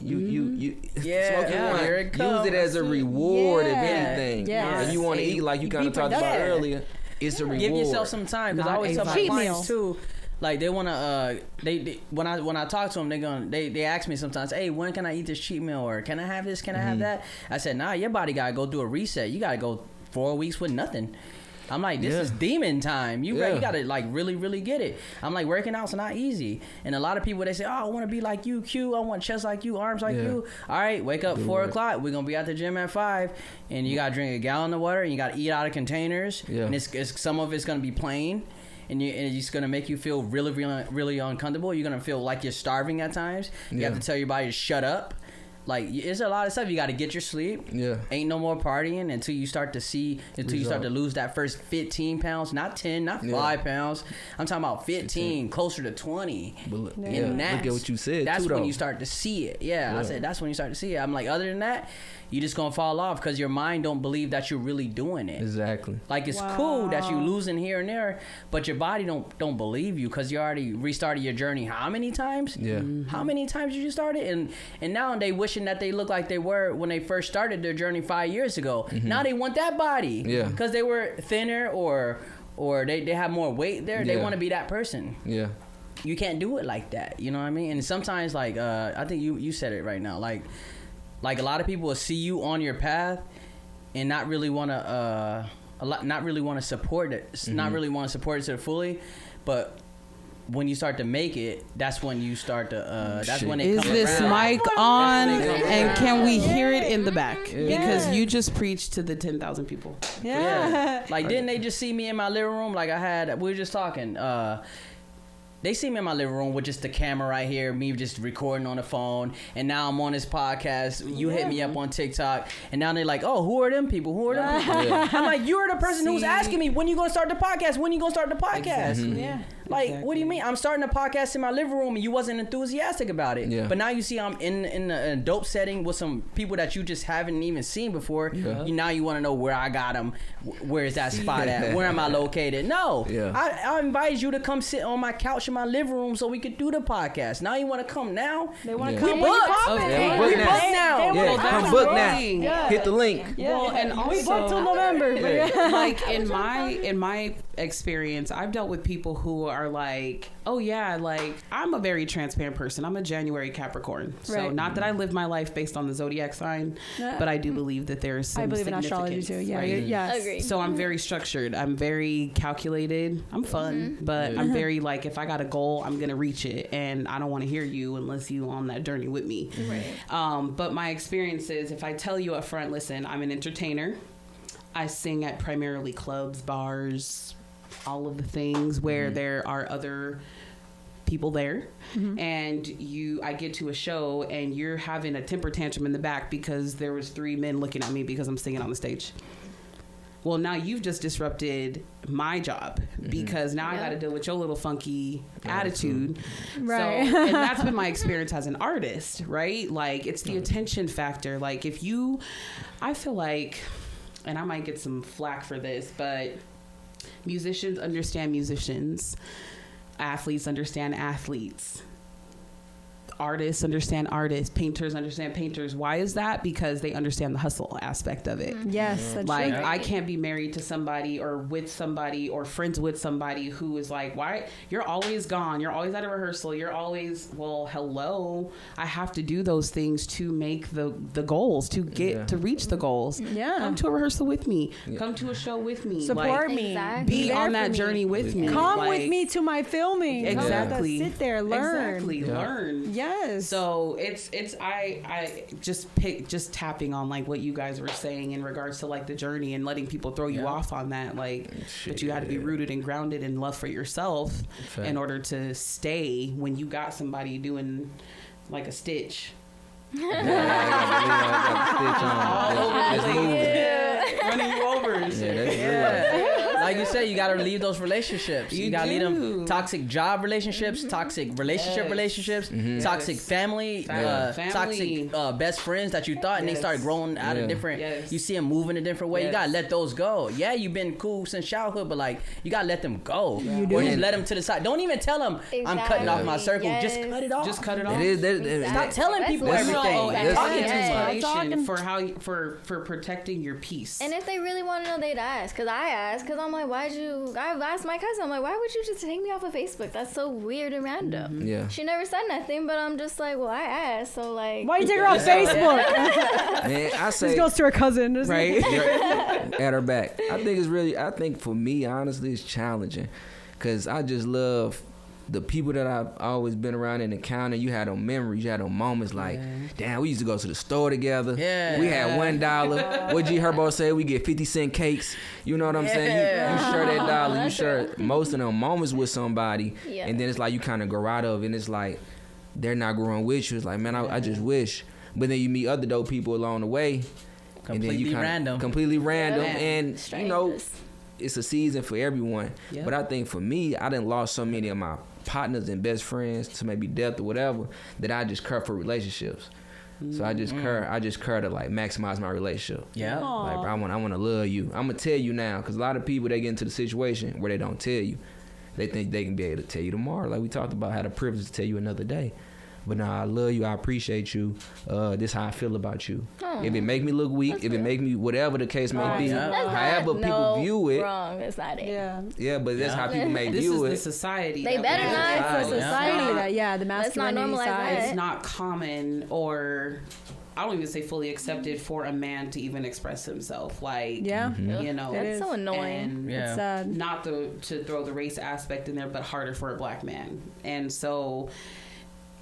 Speaker 4: You smoke you one.
Speaker 3: Here it
Speaker 4: Use it as a reward if anything.
Speaker 1: Yes.
Speaker 4: And you want to eat like you kind of talked about earlier. It's a reward.
Speaker 3: Give yourself some time, because I always tell my clients too. Like they wanna, they when I talk to them, they ask me sometimes, hey, when can I eat this cheat meal, or can I have this, can I have that? I said, nah, your body gotta go do a reset. You gotta go 4 weeks with nothing. I'm like, this is demon time. You gotta like really, really get it. I'm like, working out's not easy. And a lot of people, they say, oh, I want to be like you, Q. I want chest like you, arms like you. All right, wake up 4 o'clock. We're gonna be at the gym at 5, and you gotta drink a gallon of water, and you gotta eat out of containers. And it's some of it's gonna be plain. And it's going to make you feel really, really, really uncomfortable. You're going to feel like you're starving at times. You have to tell your body to shut up. Like, it's a lot of stuff. You got to get your sleep. Ain't no more partying until you start to lose that first 15 pounds. Not 10, not 5 pounds. I'm talking about 15, closer to 20. And
Speaker 4: look at what you said.
Speaker 3: That's when you start to see it. I said, that's when you start to see it. I'm like, other than that, you just gonna fall off because your mind don't believe that you're really doing it.
Speaker 4: Exactly.
Speaker 3: Like, it's cool that you losing here and there, but your body don't believe you because you already restarted your journey how many times? How many times you just started? And now they wishing that they look like they were when they first started their journey 5 years ago. Now they want that body because they were thinner or they have more weight there. They want to be that person. You can't do it like that. You know what I mean? And sometimes, like, I think you said it right now, like a lot of people will see you on your path and not really want to support it, not really want to support it to the fully, but when you start to make it, that's when you start to that's when it comes around. Is this
Speaker 2: mic on? And can we hear it in the back? Because you just preached to the 10,000 people.
Speaker 3: Like, didn't they just see me in my living room? Like, we were just talking, they see me in my living room with just the camera right here, me just recording on the phone, and now I'm on this podcast. You hit me up on TikTok, and now they're like, oh, who are them people? Who are them people? I'm like, you're the person who's asking me, when you gonna start the podcast? When you gonna start the podcast? Like, what do you mean? I'm starting a podcast in my living room and you wasn't enthusiastic about it. But now you see I'm in a dope setting with some people that you just haven't even seen before. Now you want to know where I got them. Where is that spot at? Where am I located? No. I invite you to come sit on my couch in my living room so we could do the podcast. Now you want to come now?
Speaker 1: They want to come.
Speaker 3: We booked. We booked now.
Speaker 4: Come book now. Hit the link.
Speaker 2: Well, and also,
Speaker 1: we booked till November.
Speaker 2: Like in my experience, I've dealt with people who are like, oh yeah, like I'm a very transparent person. I'm a January Capricorn. So not that I live my life based on the zodiac sign, but I do believe that there is some
Speaker 1: I believe in astrology too. Yeah,
Speaker 2: right?
Speaker 1: yes.
Speaker 5: Agree.
Speaker 2: So I'm very structured. I'm very calculated. I'm fun, but I'm very like, if I got a goal, I'm gonna reach it, and I don't want to hear you unless you on that journey with me.
Speaker 5: Right.
Speaker 2: But my experience is, if I tell you up front, listen, I'm an entertainer. I sing at primarily clubs, bars, all of the things where there are other people there, and I get to a show and you're having a temper tantrum in the back because there was 3 men looking at me because I'm singing on the stage. Well, now you've just disrupted my job because now I got to deal with your little funky attitude.
Speaker 1: Right.
Speaker 2: So, and that's been my experience as an artist, right? Like, it's the attention factor. Like, I feel like, and I might get some flack for this, but musicians understand musicians. Athletes understand athletes. Artists understand artists. Painters understand painters. Why is that? Because they understand the hustle aspect of it.
Speaker 1: Yes, that's
Speaker 2: like
Speaker 1: true.
Speaker 2: I can't be married to somebody or with somebody or friends with somebody who is like, why you're always gone, you're always at a rehearsal, you're always, well, hello, I have to do those things to make the goals, to get to reach the goals. Come to a rehearsal with me, come to a show with me,
Speaker 1: support
Speaker 2: like,
Speaker 1: me,
Speaker 5: exactly.
Speaker 2: be on that journey with me,
Speaker 1: come
Speaker 2: like,
Speaker 1: with me to my filming,
Speaker 2: exactly,
Speaker 1: sit there, learn,
Speaker 2: learn.
Speaker 1: Yes.
Speaker 2: So it's I just tapping on like what you guys were saying in regards to like the journey and letting people throw you off on that, like, but you had to be rooted and grounded in love for yourself in order to stay when you got somebody doing like a stitch.
Speaker 4: I got the stitch on.
Speaker 2: Running you over.
Speaker 3: Like you said, you gotta leave those relationships. You gotta leave them toxic job relationships, toxic relationships, toxic family, toxic best friends that you thought, and they start growing out of different. You see them moving a different way. You gotta let those go. Yeah, you've been cool since childhood, but like you gotta let them go. You do. Or just let them to the side. Don't even tell them I'm cutting off my circle. Just cut it off.
Speaker 2: Just cut it off.
Speaker 3: Stop telling people everything.
Speaker 2: Talking for protecting your peace.
Speaker 5: And if they really want to know, they'd ask. Cause I asked. Cause I'm like, I've asked my cousin. I'm like, why would you just take me off of Facebook? That's so weird and random.
Speaker 4: Yeah.
Speaker 5: She never said nothing, but I'm just like, well, I asked. So like,
Speaker 1: why you take her off Facebook?
Speaker 4: Man, I say
Speaker 1: this goes to her cousin,
Speaker 2: right?
Speaker 4: At her back. I think for me, honestly, it's challenging, cause I just love the people that I've always been around and encountered. You had those memories, you had those moments like, damn, we used to go to the store together. Yeah. We had $1. What G Herbo say? We get 50-cent cakes. You know what I'm saying? You share that dollar. You share most of them moments with somebody. Yeah. And then it's like you kind of grow out of it, and it's like they're not growing with you. It's like, man, I just wish. But then you meet other dope people along the way.
Speaker 3: Completely random.
Speaker 4: And, you know, it's a season for everyone. Yeah. But I think for me, I done lost so many of my partners and best friends to maybe death or whatever, that I just care for relationships. So I just care to like maximize my relationship. Yeah. Like, bro, I want to love you. I'm gonna tell you now, because a lot of people, they get into the situation where they don't tell you. They think they can be able to tell you tomorrow. Like we talked about, had a privilege to tell you another day. But no, I love you. I appreciate you. This is how I feel about you. If it make me look weak, if it make me whatever the case may be, however people view it.
Speaker 5: Wrong, it's not it.
Speaker 4: Yeah, but that's how people may view it.
Speaker 2: This is the society.
Speaker 5: They better not.
Speaker 1: It's the society that the masculinity side.
Speaker 2: It's not common, or I don't even say fully accepted for a man to even express himself. Like, you know,
Speaker 5: that's so annoying.
Speaker 2: And it's sad. Not to throw the race aspect in there, but harder for a black man. And so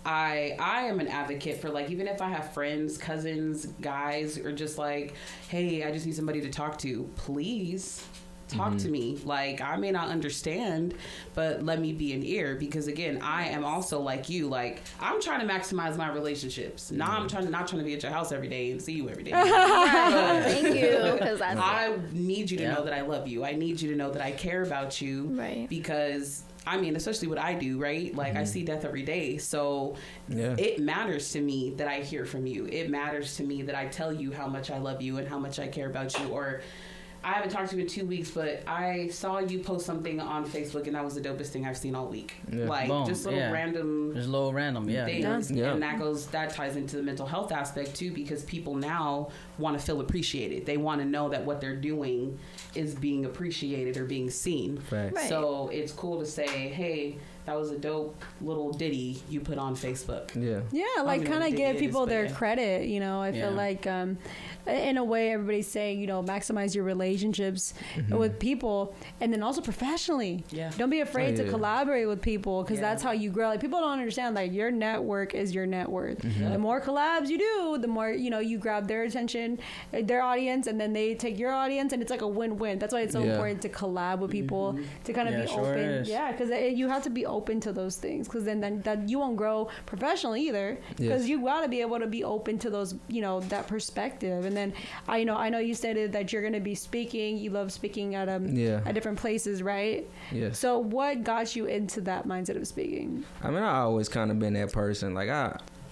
Speaker 2: I am an advocate for, like, even if I have friends, cousins, guys, or just like, hey, I just need somebody to talk to, please talk to me. Like, I may not understand, but let me be an ear, because again, I am also like you. Like, I'm trying to maximize my relationships. Now I'm not trying to be at your house every day and see you every day.
Speaker 5: Thank you, because
Speaker 2: I need you to know that I love you. I need you to know that I care about you. Right. Because I mean, especially what I do, right? Like, I see death every day. So it matters to me that I hear from you. It matters to me that I tell you how much I love you and how much I care about you. Or I haven't talked to you in 2 weeks, but I saw you post something on Facebook, and that was the dopest thing I've seen all week. Yeah. Like, boom, just little random...
Speaker 3: Just little random,
Speaker 2: things. Yeah. And that ties into the mental health aspect, too, because people now want to feel appreciated. They want to know that what they're doing is being appreciated or being seen. Right. So it's cool to say, hey... That was a dope little ditty you put on Facebook.
Speaker 1: Yeah, like kind of give people their credit, you know. I feel like in a way everybody's saying, you know, maximize your relationships with people, and then also professionally. Don't be afraid to collaborate with people, because that's how you grow. Like, people don't understand, like, your network is your net worth. The more collabs you do, the more, you know, you grab their attention, their audience, and then they take your audience, and it's like a win-win. That's why it's so important to collab with people, to kind of be open. Because you have to be open to those things, because then that you won't grow professionally either, because you got to be able to be open to those, you know, that perspective. And then I know you stated that you're going to be speaking. You love speaking at different places, right? So what got you into that mindset of speaking?
Speaker 4: I mean, I always kind of been that person. Like,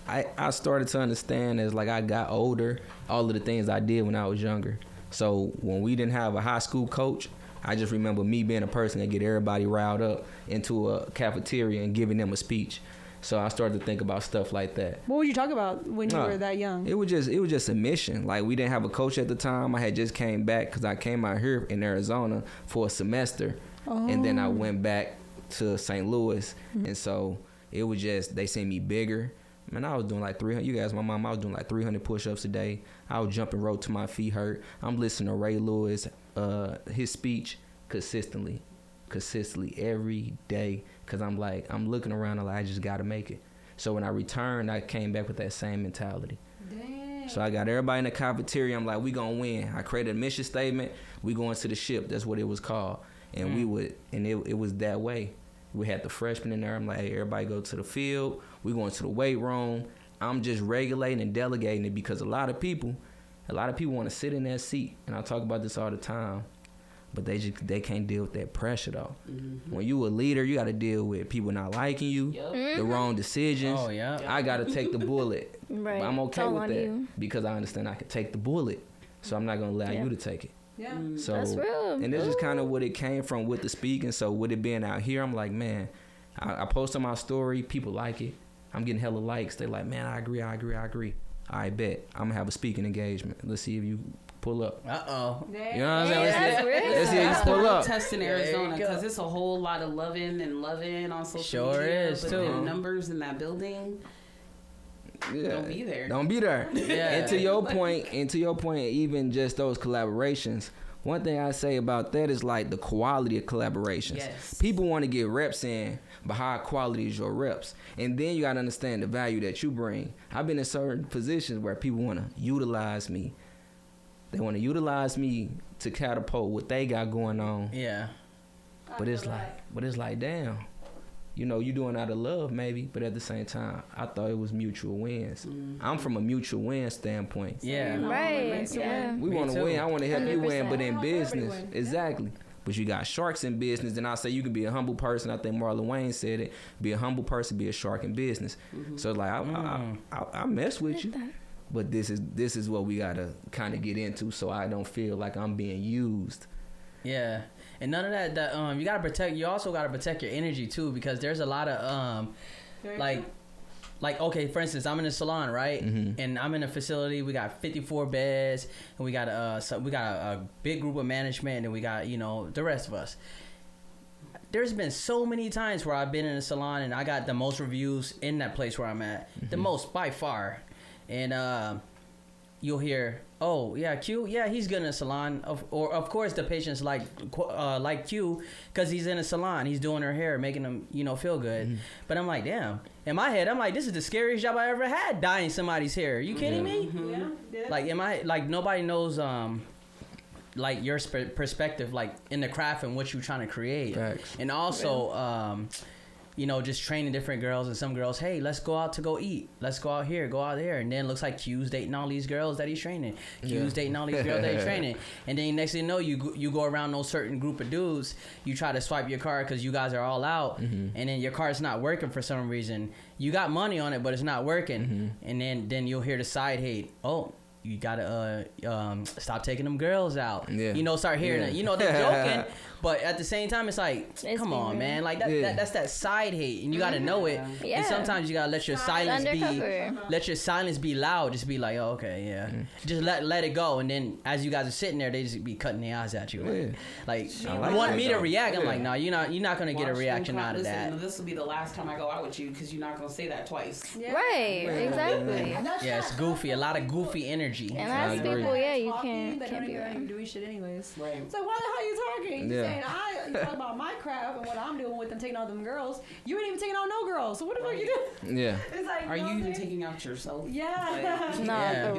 Speaker 4: I started to understand as like I got older, all of the things I did when I was younger. So when we didn't have a high school coach, I just remember me being a person that get everybody riled up into a cafeteria and giving them a speech. So I started to think about stuff like that.
Speaker 1: What would you talk about when you were that young?
Speaker 4: It was just a mission. Like, we didn't have a coach at the time. I had just came back because I came out here in Arizona for a semester, and then I went back to St. Louis, and so it was just, they seen me bigger. Man, I was doing like 300. You guys, my mom, I was doing like 300 push-ups a day. I was jumping rope till my feet hurt. I'm listening to Ray Lewis, his speech consistently every day, because I'm looking around and like, I just got to make it. So when I returned, I came back with that same mentality. Dang. So I got everybody in the cafeteria. I'm like, we gonna win. I created a mission statement. We going to the ship. That's what it was called. And it was that way. We had the freshmen in there. I'm like, hey, everybody go to the field. We going to the weight room. I'm just regulating and delegating it, because a lot of people want to sit in that seat. And I talk about this all the time. But they can't deal with that pressure, though. When you a leader, you got to deal with people not liking you, the wrong decisions. I got to take the bullet. But I'm okay with that, because I understand I can take the bullet. So I'm not going to allow you to take it. So, that's real. And this is kind of what it came from with the speaking. So with it being out here, I'm like, man, I posted my story. People like it. I'm getting hella likes. They like, man, I agree. I bet. I'm going to have a speaking engagement. Let's see if you pull up. You know what I'm saying? Let's see if you pull up.
Speaker 2: Test in Arizona, because it's a whole lot of loving on social media.
Speaker 3: Is,
Speaker 2: but
Speaker 3: too.
Speaker 2: The numbers in that building... Don't be there.
Speaker 4: And to your point, even just those collaborations, one thing I say about that is like the quality of collaborations. People want to get reps in, but how quality is your reps? And then you got to understand the value that you bring. I've been in certain positions where people want to utilize me. They want to utilize me to catapult what they got going on. But it's like, damn. You know, you doing out of love maybe, but at the same time, I thought it was mutual wins. I'm from a mutual win standpoint.
Speaker 5: We
Speaker 4: want to win. I want to help 100%. You win, but in business, exactly. But you got sharks in business, and I say you can be a humble person. I think Marlon Wayne said it: be a humble person, be a shark in business. So like, I mess with you, but this is what we gotta kind of get into, so I don't feel like I'm being used.
Speaker 3: And none of that you gotta protect. You also gotta protect your energy too, because there's a lot of like okay, for instance, I'm in a salon, right? And I'm in a facility. We got 54 beds, and we got a big group of management, and we got the rest of us. There's been so many times where I've been in a salon and I got the most reviews in that place where I'm at, the most by far, and you'll hear, oh yeah, Q, yeah, he's good in a salon. Of course the patients like Q because he's in a salon, he's doing her hair, making them feel good. But I'm like, damn, in my head I'm like, this is the scariest job I ever had, dyeing somebody's hair. Are you kidding me? Like nobody knows like your perspective, like in the craft and what you're trying to create. Facts. And also just training different girls, and some girls, hey, let's go out to go eat. Let's go out here, go out there. And then it looks like Q's dating all these girls that he's training. Q's dating all these girls that he's training. And then next thing you know, you go around those certain group of dudes, you try to swipe your card because you guys are all out, and then your card's not working for some reason. You got money on it, but it's not working. And then you'll hear the side hate. Oh, you gotta stop taking them girls out.
Speaker 4: Yeah.
Speaker 3: You know, start hearing it. You know, they're joking, but at the same time, it's like, come on, man. Like that's that side hate, and you gotta know it.
Speaker 5: Yeah.
Speaker 3: And sometimes you gotta let your silence be loud. Just be like, oh, okay, yeah. Just let it go, and then as you guys are sitting there, they just be cutting their eyes at you. Like you want me to react? I'm like, no, you're not gonna get a reaction out of that.
Speaker 2: This will be the last time I go out with you because you're not gonna say that twice.
Speaker 5: Yeah. Right, exactly.
Speaker 3: Yeah, it's goofy. A lot of goofy energy.
Speaker 5: And as people, you can't be
Speaker 1: right. Doing shit anyways.
Speaker 2: Right.
Speaker 1: So why the hell are you talking? You saying you talk about my crap and what I'm doing with them taking out them girls. You ain't even taking out no girls. So what the fuck you doing?
Speaker 4: Yeah.
Speaker 1: It's like,
Speaker 2: are you even taking out yourself?
Speaker 1: Yeah.
Speaker 5: For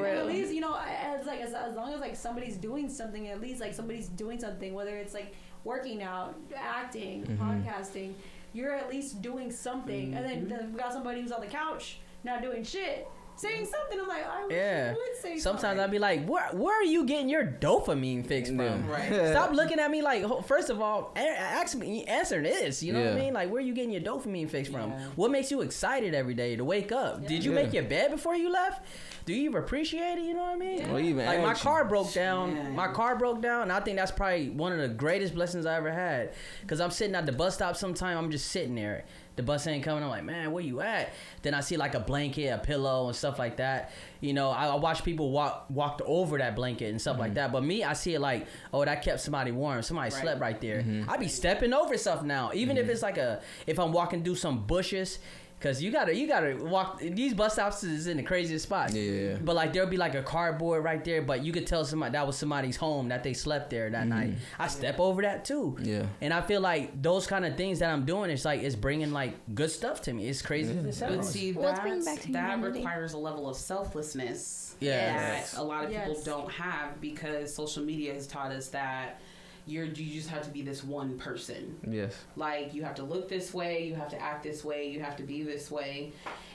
Speaker 5: real.
Speaker 1: At least as long as like somebody's doing something, at least like somebody's doing something, whether it's like working out, acting, podcasting, you're at least doing something. And then we got somebody who's on the couch not doing shit, saying something. I'm like, I would say
Speaker 3: sometimes
Speaker 1: something.
Speaker 3: I'd be like, where are you getting your dopamine fix from?
Speaker 2: Right.
Speaker 3: Stop looking at me like, first of all, answer this. You know what I mean? Like, where are you getting your dopamine fix from? What makes you excited every day to wake up? Did you make your bed before you left? Do you even appreciate it? You know what I mean?
Speaker 4: Or even
Speaker 3: like my car broke down. And I think that's probably one of the greatest blessings I ever had. Because I'm sitting at the bus stop sometime, I'm just sitting there. The bus ain't coming. I'm like, man, where you at? Then I see like a blanket, a pillow, and stuff like that. You know, I watch people walk over that blanket and stuff like that. But me, I see it like, oh, that kept somebody warm. Somebody slept right there. I be stepping over stuff now, even if it's like if I'm walking through some bushes. Cause you gotta walk. These bus stops is in the craziest spots. Yeah. But like there'll be like a cardboard right there, but you could tell somebody that was somebody's home, that they slept there that night. I step over that too. Yeah. And I feel like those kind of things that I'm doing, it's bringing like good stuff to me. It's crazy.
Speaker 2: But see, that requires a level of selflessness that a lot of people don't have, because social media has taught us that you just have to be this one person. Yes. Like, you have to look this way, you have to act this way, you have to be this way.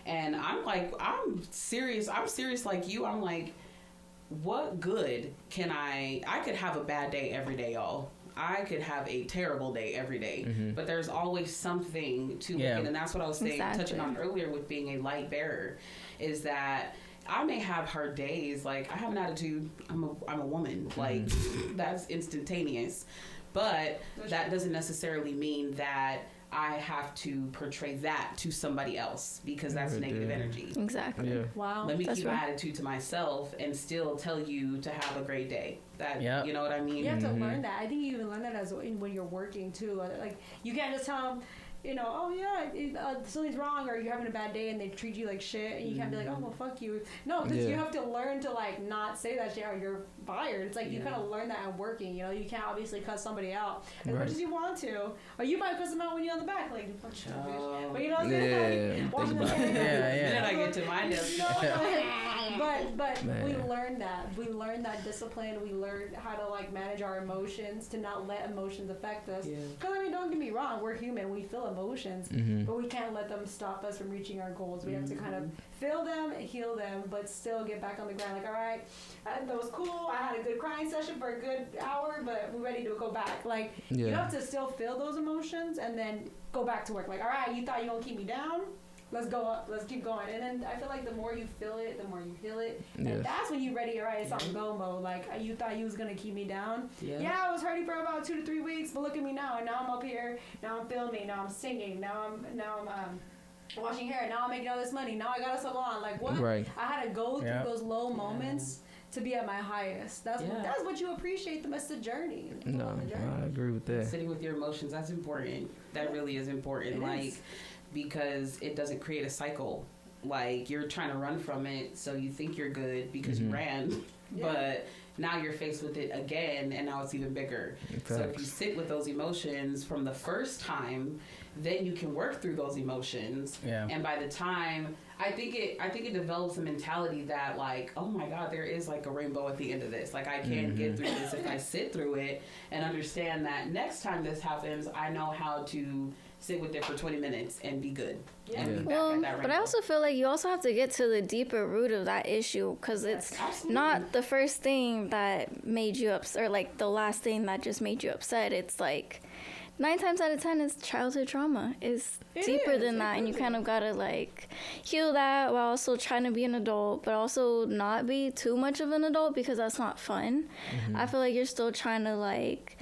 Speaker 2: And I'm serious like you. I'm like, what good can I could have a bad day every day, y'all. I could have a terrible day every day, but there's always something to it. And that's what I was saying, touching on earlier with being a light bearer, is that I may have hard days. Like, I have an attitude. I'm a woman. Like, that's instantaneous. But that doesn't necessarily mean that I have to portray that to somebody else, because that's negative energy.
Speaker 5: Exactly. Yeah.
Speaker 1: Wow.
Speaker 2: Let me keep my attitude to myself and still tell you to have a great day. You know what I mean?
Speaker 1: You have to learn that. I think you even learn that when you're working too. Like, you can't just tell them, you know, oh yeah, something's wrong, or you're having a bad day and they treat you like shit, and you can't be like, oh well, fuck you. No, because you have to learn to like not say that shit or you're fired. It's like you kind of learn that in working. You know, you can't obviously cuss somebody out as much as you want to, or you might cuss them out when you're on the back, like fuck you, bitch. But you know what I'm saying? Like, watching the
Speaker 2: Then I get to my desk.
Speaker 1: But we learn that. We learn that discipline. We learn how to like manage our emotions, to not let emotions affect us. Because I mean, don't get me wrong, we're human. We feel emotions, but we can't let them stop us from reaching our goals. We have to kind of feel them, heal them, but still get back on the ground. Like, all right, that was cool. I had a good crying session for a good hour, but we're ready to go back. Like, you have to still feel those emotions and then go back to work. Like, all right, you thought you were gonna keep me down? Let's go up. Let's keep going. And then I feel like the more you feel it, the more you heal it. And that's when you're ready. All right, it's on go mode. Like, you thought you was going to keep me down. Yeah, I was hurting for about 2 to 3 weeks, but look at me now. And now I'm up here. Now I'm filming. Now I'm singing. Now I'm washing hair. Now I'm making all this money. Now I got a salon. Like, what? Right. I had to go through those low moments to be at my highest. That's what you appreciate the most, the journey.
Speaker 4: No, I agree with that.
Speaker 2: Sitting with your emotions, that's important. That really is important. Because it doesn't create a cycle. Like, you're trying to run from it, so you think you're good because you ran, but now you're faced with it again, and now it's even bigger. Facts. So if you sit with those emotions from the first time, then you can work through those emotions. And by the time, I think it develops a mentality that, like, oh my God, there is like a rainbow at the end of this. Like, I can get through this if I sit through it and understand that next time this happens, I know how to sit with it for 20 minutes and be good.
Speaker 5: But I also feel like you also have to get to the deeper root of that issue, because it's not the first thing that made you upset, or like the last thing that just made you upset. It's like 9 times out of 10 is childhood trauma. It's deeper than that, and you kind of gotta like heal that while also trying to be an adult, but also not be too much of an adult because that's not fun. I feel like you're still trying to like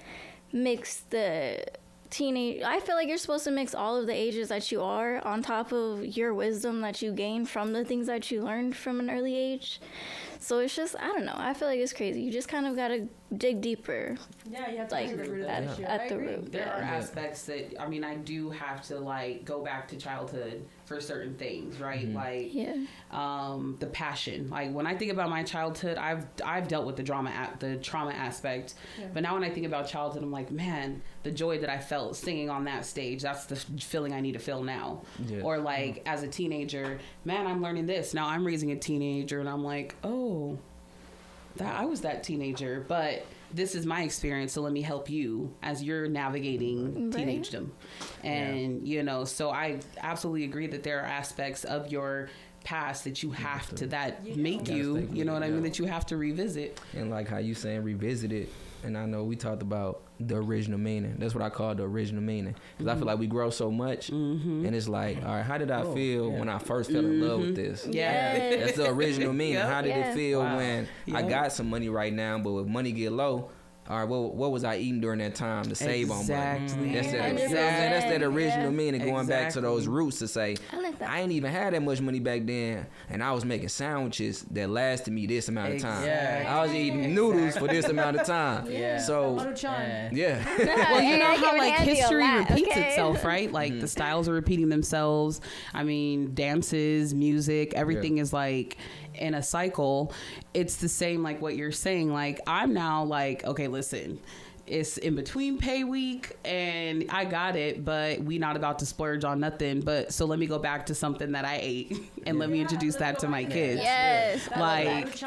Speaker 5: mix the teenage. I feel like you're supposed to mix all of the ages that you are on top of your wisdom that you gain from the things that you learned from an early age. So it's just, I don't know. I feel like it's crazy. You just kind of got to dig deeper.
Speaker 1: Yeah, you have to
Speaker 5: like,
Speaker 1: dig the root of
Speaker 5: at,
Speaker 1: the issue.
Speaker 5: at the root.
Speaker 2: There are aspects that, I mean, I do have to, like, go back to childhood for certain things, right? Like, the passion. Like, when I think about my childhood, I've dealt with the trauma aspect. Yeah. But now when I think about childhood, I'm like, man, the joy that I felt singing on that stage, that's the feeling I need to feel now. Yeah. Or, like, as a teenager, man, I'm learning this. Now I'm raising a teenager, and I'm like, oh, I was that teenager, but this is my experience, so let me help you as you're navigating teenagedom. And, you know, so I absolutely agree that there are aspects of your past that you have to, that make you, you know what I mean, that you have to revisit.
Speaker 4: And like how you saying revisit it, and I know we talked about the original meaning. That's what I call the original meaning. Because I feel like we grow so much, and it's like, all right, how did I feel when I first fell in love with this?
Speaker 5: Yes.
Speaker 4: That's the original meaning. How did it feel when I got some money right now, but if money get low, all right, what was I eating during that time to save on money? That's that original meaning, going back to those roots to say, I ain't even had that much money back then, and I was making sandwiches that lasted me this amount of time. I was eating noodles for this amount of time. So,
Speaker 2: well, you know how like history repeats itself, right? Like the styles are repeating themselves. I mean, dances, music, everything is like in a cycle. It's the same like what you're saying. Like I'm now like, okay, listen, it's in between pay week and I got it, but we not about to splurge on nothing. But so let me go back to something that I ate and let me introduce that to my kids.
Speaker 5: Yes.
Speaker 2: Like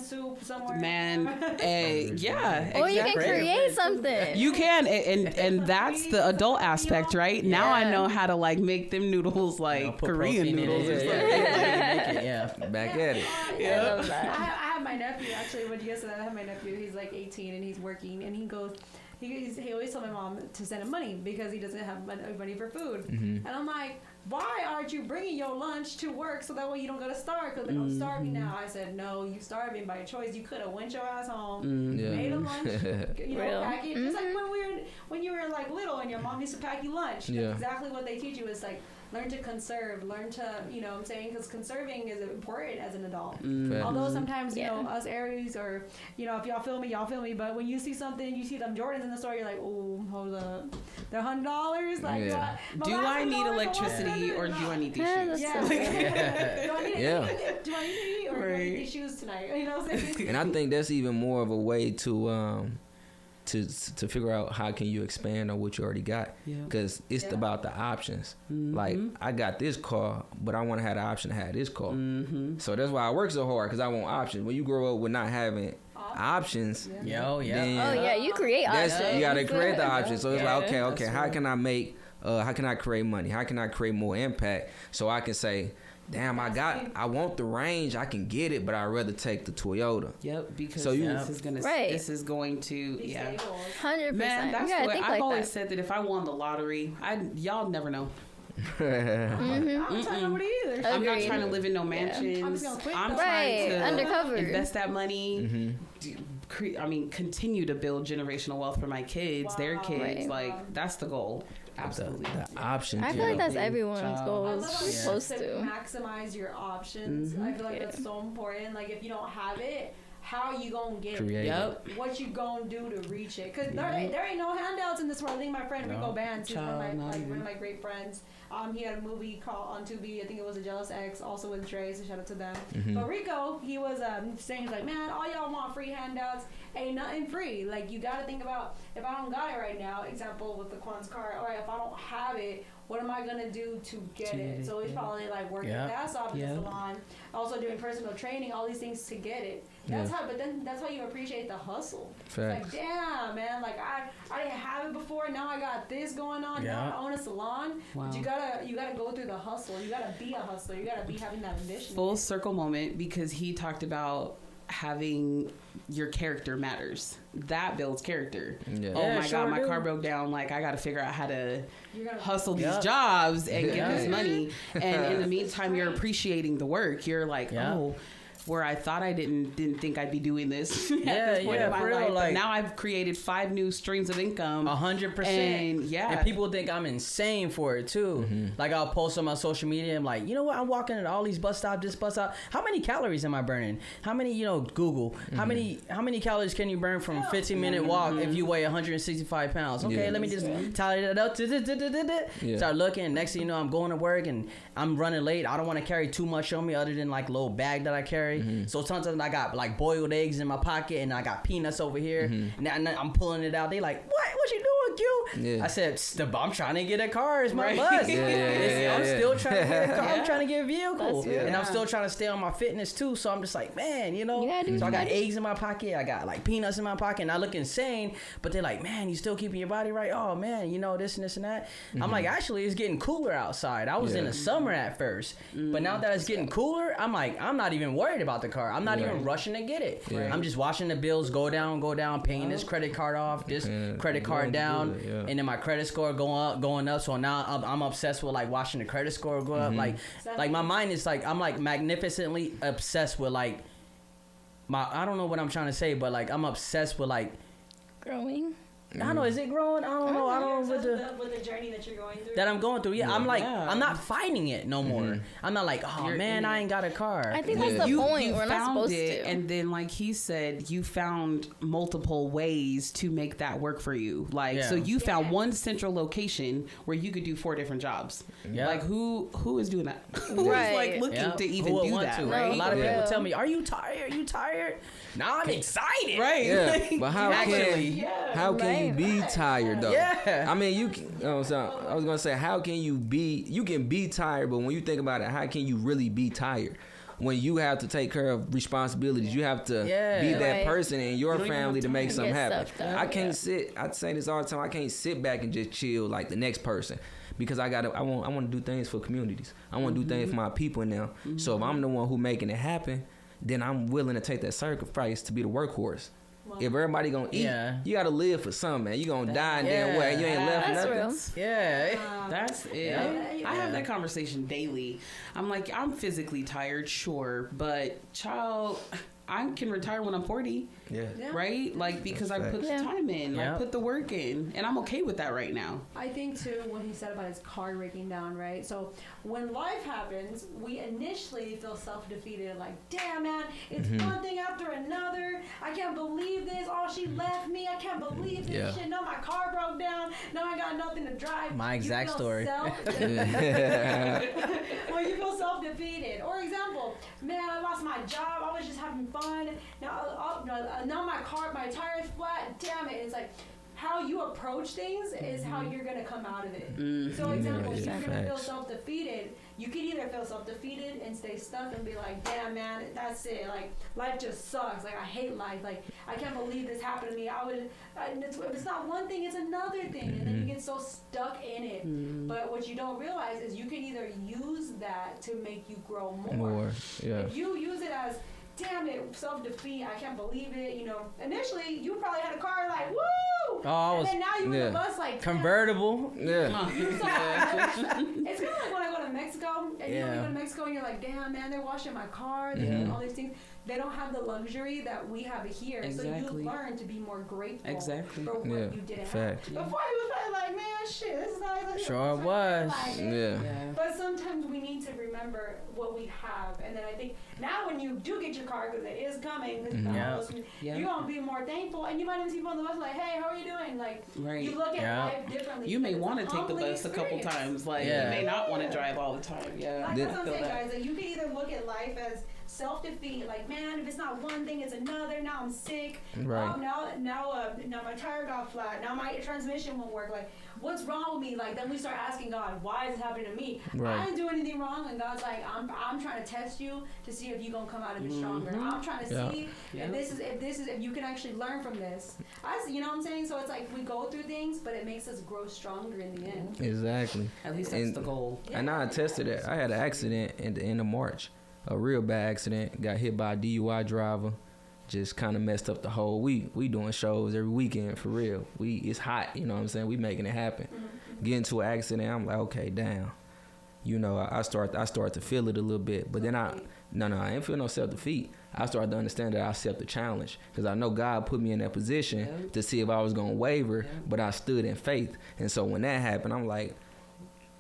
Speaker 1: soup somewhere.
Speaker 2: Man, yeah.
Speaker 5: Or you can create something.
Speaker 2: You can, and that's the adult aspect, right? Now I know how to like make them noodles like Korean noodles or something.
Speaker 4: Back at it.
Speaker 1: I have my nephew actually. When yesterday I have my nephew. He's like 18 and he's working, and he goes. He always told my mom to send him money because he doesn't have money for food. And I'm like, why aren't you bringing your lunch to work so that way you don't go to starve? Because I'm starving now. I said, no, you starving by choice. You could have went your ass home, made a lunch, pack it. Just like when you were like little and your mom used to pack you lunch. That's exactly what they teach you is like, learn to conserve, learn to, you know what I'm saying? Because conserving is important as an adult. Although sometimes, you know, us Aries or, you know, if y'all feel me, y'all feel me. But when you see something, you see them Jordans in the store, you're like, oh, hold up. They're $100? Like,
Speaker 2: do I need electricity or do I need these shoes?
Speaker 1: Do I need to eat or do I need these shoes tonight? You know what I'm saying?
Speaker 4: And I think that's even more of a way to figure out how can you expand on what you already got, because it's about the options. Like I got this car, but I want to have the option to have this car. So that's why I work so hard, because I want options. When you grow up with not having options, then
Speaker 5: you create options.
Speaker 4: You got to create the options. So it's like, okay, how can I create money? How can I create more impact so I can say, damn, I want the range, I can get it, but I'd rather take the Toyota.
Speaker 2: Because this is going to
Speaker 5: 100%.
Speaker 2: Man, that's what I've always said, that if I won the lottery, y'all never know.
Speaker 1: I'm not trying nobody either.
Speaker 2: I'm not trying to live in no mansions. I'm trying to
Speaker 5: undercover
Speaker 2: invest that money. Continue to build generational wealth for my kids, their kids. Like that's the goal. Absolutely.
Speaker 4: The options.
Speaker 5: I feel like that's everyone's goal.
Speaker 1: I love how you're supposed to maximize your options. I feel like that's so important. Like if you don't have it, how you gonna get it? What you gonna do to reach it? Because there ain't no handouts in this world. I think my friend Rico Bands, who's one of my great friends, he had a movie called on Tubi. I think it was A Jealous Ex, also with Dree. So shout out to them. But Rico, he was saying, he's like, man, all y'all want free handouts. Ain't nothing free. Like you gotta think about, if I don't got it right now. Example with the Quan's car. All right, if I don't have it, what am I gonna do to get it? So he's probably like working his ass off in the salon, also doing personal training, all these things to get it. That's how. But then that's how you appreciate the hustle.
Speaker 4: Facts.
Speaker 1: Like damn, man. Like I didn't have it before. Now I got this going on. Now I own a salon. But you gotta go through the hustle. You gotta be a hustler. You gotta be having that ambition.
Speaker 2: Full circle moment, because he talked about having your character matters. That builds character.
Speaker 4: Yeah.
Speaker 2: Oh my
Speaker 3: sure
Speaker 2: God, my
Speaker 3: do.
Speaker 2: car broke down. Like, I got to figure out how to hustle these jobs and get this money. And in the meantime, you're appreciating the work. You're like, oh, where I thought I didn't think I'd be doing this at this point in my life. But now I've created 5 new streams of income.
Speaker 3: 100%. And people think I'm insane for it too. Like, I'll post on my social media. I'm like, you know what? I'm walking at all these bus stops, this bus stop. How many calories am I burning? How many, Google, how many calories can you burn from a 15-minute walk if you weigh 165 pounds? Okay, let me just tally that up. Start looking. Next thing you know, I'm going to work and I'm running late. I don't want to carry too much on me other than like a little bag that I carry. So sometimes I got like boiled eggs in my pocket and I got peanuts over here. And I'm pulling it out. They like, what you doing, Q? I said, I'm trying to get a car. It's my bus. I'm still trying to get a car. I'm trying to get a vehicle. And I'm still trying to stay on my fitness too. So I'm just like, man, so I got eggs in my pocket. I got like peanuts in my pocket. And I look insane. But they're like, man, you still keeping your body right? Oh, man, this and this and that. I'm like, actually, it's getting cooler outside. I was in the summer at first. But now that it's getting cooler, I'm like, I'm not even worried about the car. I'm not even rushing to get it. I'm just watching the bills go down, paying this credit card off, this credit card down, and then my credit score going up. So now I'm obsessed with like watching the credit score go up. Like my mind is like, I'm like magnificently obsessed with like I don't know what I'm trying to say, but like I'm obsessed with like
Speaker 5: growing.
Speaker 3: I don't know. Is it growing? I don't know. I don't know
Speaker 6: with the journey that you're going through.
Speaker 3: That I'm going through. Yeah, I'm like, I'm not fighting it no more. I'm not like, oh man, I ain't got a car.
Speaker 5: I think that's the point. We're not supposed to.
Speaker 2: And then, like he said, you found multiple ways to make that work for you. Like, so you found one central location where you could do 4 different jobs. Like, who is doing that? Who's like looking to even do that? Right?
Speaker 3: A lot of people tell me, "Are you tired? Are you tired?" Nah, I'm excited.
Speaker 2: Right?
Speaker 4: Yeah. But how can you be tired though?
Speaker 3: Yeah.
Speaker 4: I mean, I was gonna say, how can you can be tired, but when you think about it, how can you really be tired? When you have to take care of responsibilities, you have to be that person in your family to make something happen. I can't sit. I say this all the time. I can't sit back and just chill like the next person, because I want to do things for communities. I want to do things for my people now. So if I'm the one who making it happen, then I'm willing to take that sacrifice to be the workhorse. If everybody gonna eat, you gotta live for something, man. You gonna die and then what? You ain't left nothing.
Speaker 5: Real.
Speaker 3: Yeah,
Speaker 2: that's it. I have that conversation daily. I'm like, I'm physically tired, sure, but child, I can retire when I'm 40. Right? Like, because I put the time in, I put the work in, and I'm okay with that right now.
Speaker 6: I think too, when he said about his car breaking down, right? So when life happens, we initially feel self-defeated, like, damn man, it's one thing after another. I can't believe this. Oh, she left me. I can't believe this shit. No, my car broke down. No, I got nothing to drive.
Speaker 3: My exact story.
Speaker 6: When you feel self-defeated. Or example, man, I lost my job. I was just having fun. Now my tire's flat. Damn it! It's like how you approach things is how you're gonna come out of it. So, example, if you're gonna feel self-defeated, you can either feel self-defeated and stay stuck and be like, damn man, that's it. Like, life just sucks. Like, I hate life. Like, I can't believe this happened to me. If it's not one thing, it's another thing, and then you get so stuck in it. But what you don't realize is you can either use that to make you grow more. If you use it as, damn it, self-defeat, I can't believe it, initially you probably had a car like, woo! And then now you in the bus like,
Speaker 3: convertible.
Speaker 6: It's kind of like when I go to Mexico, and you go to Mexico and you're like, damn man, they're washing my car, they're doing all these things. They don't have the luxury that we have here.
Speaker 2: Exactly.
Speaker 6: So you learn to be more grateful for what you didn't have. Before you was probably like, man, shit, this is not like
Speaker 3: sure it was.
Speaker 6: But sometimes we need to remember what we have. And then I think now when you do get your car, because it is coming, you're going to be more thankful. And you might even see people on the bus like, hey, how are you doing? Like, you look at life differently.
Speaker 2: You may want to take the bus a couple times. Like, you may not want to drive all the time.
Speaker 6: Like, that's what I'm saying, guys. Like, you can either look at life as self-defeat, like, man, if it's not one thing, it's another. Now I'm sick. Now my tire got flat. Now my transmission won't work. Like, what's wrong with me? Like, then we start asking God, why is it happening to me? I didn't do anything wrong, and God's like, I'm trying to test you to see if you're gonna come out of it stronger. I'm trying to see if you can actually learn from this. You know what I'm saying? So it's like we go through things, but it makes us grow stronger in the end.
Speaker 4: Exactly.
Speaker 2: At least that's the goal.
Speaker 4: And I attested that. I had an accident at the end of March. A real bad accident. Got hit by a DUI driver. just kind of messed up the whole week. We doing shows every weekend for real. It's hot, you know what I'm saying? We making it happen. Get into an accident, I'm like, okay, damn. You know, I start to feel it a little bit, but then I ain't feel no self-defeat. I started to understand that I accept the challenge because I know God put me in that position to see if I was going to waver, but I stood in faith. And so when that happened, I'm like,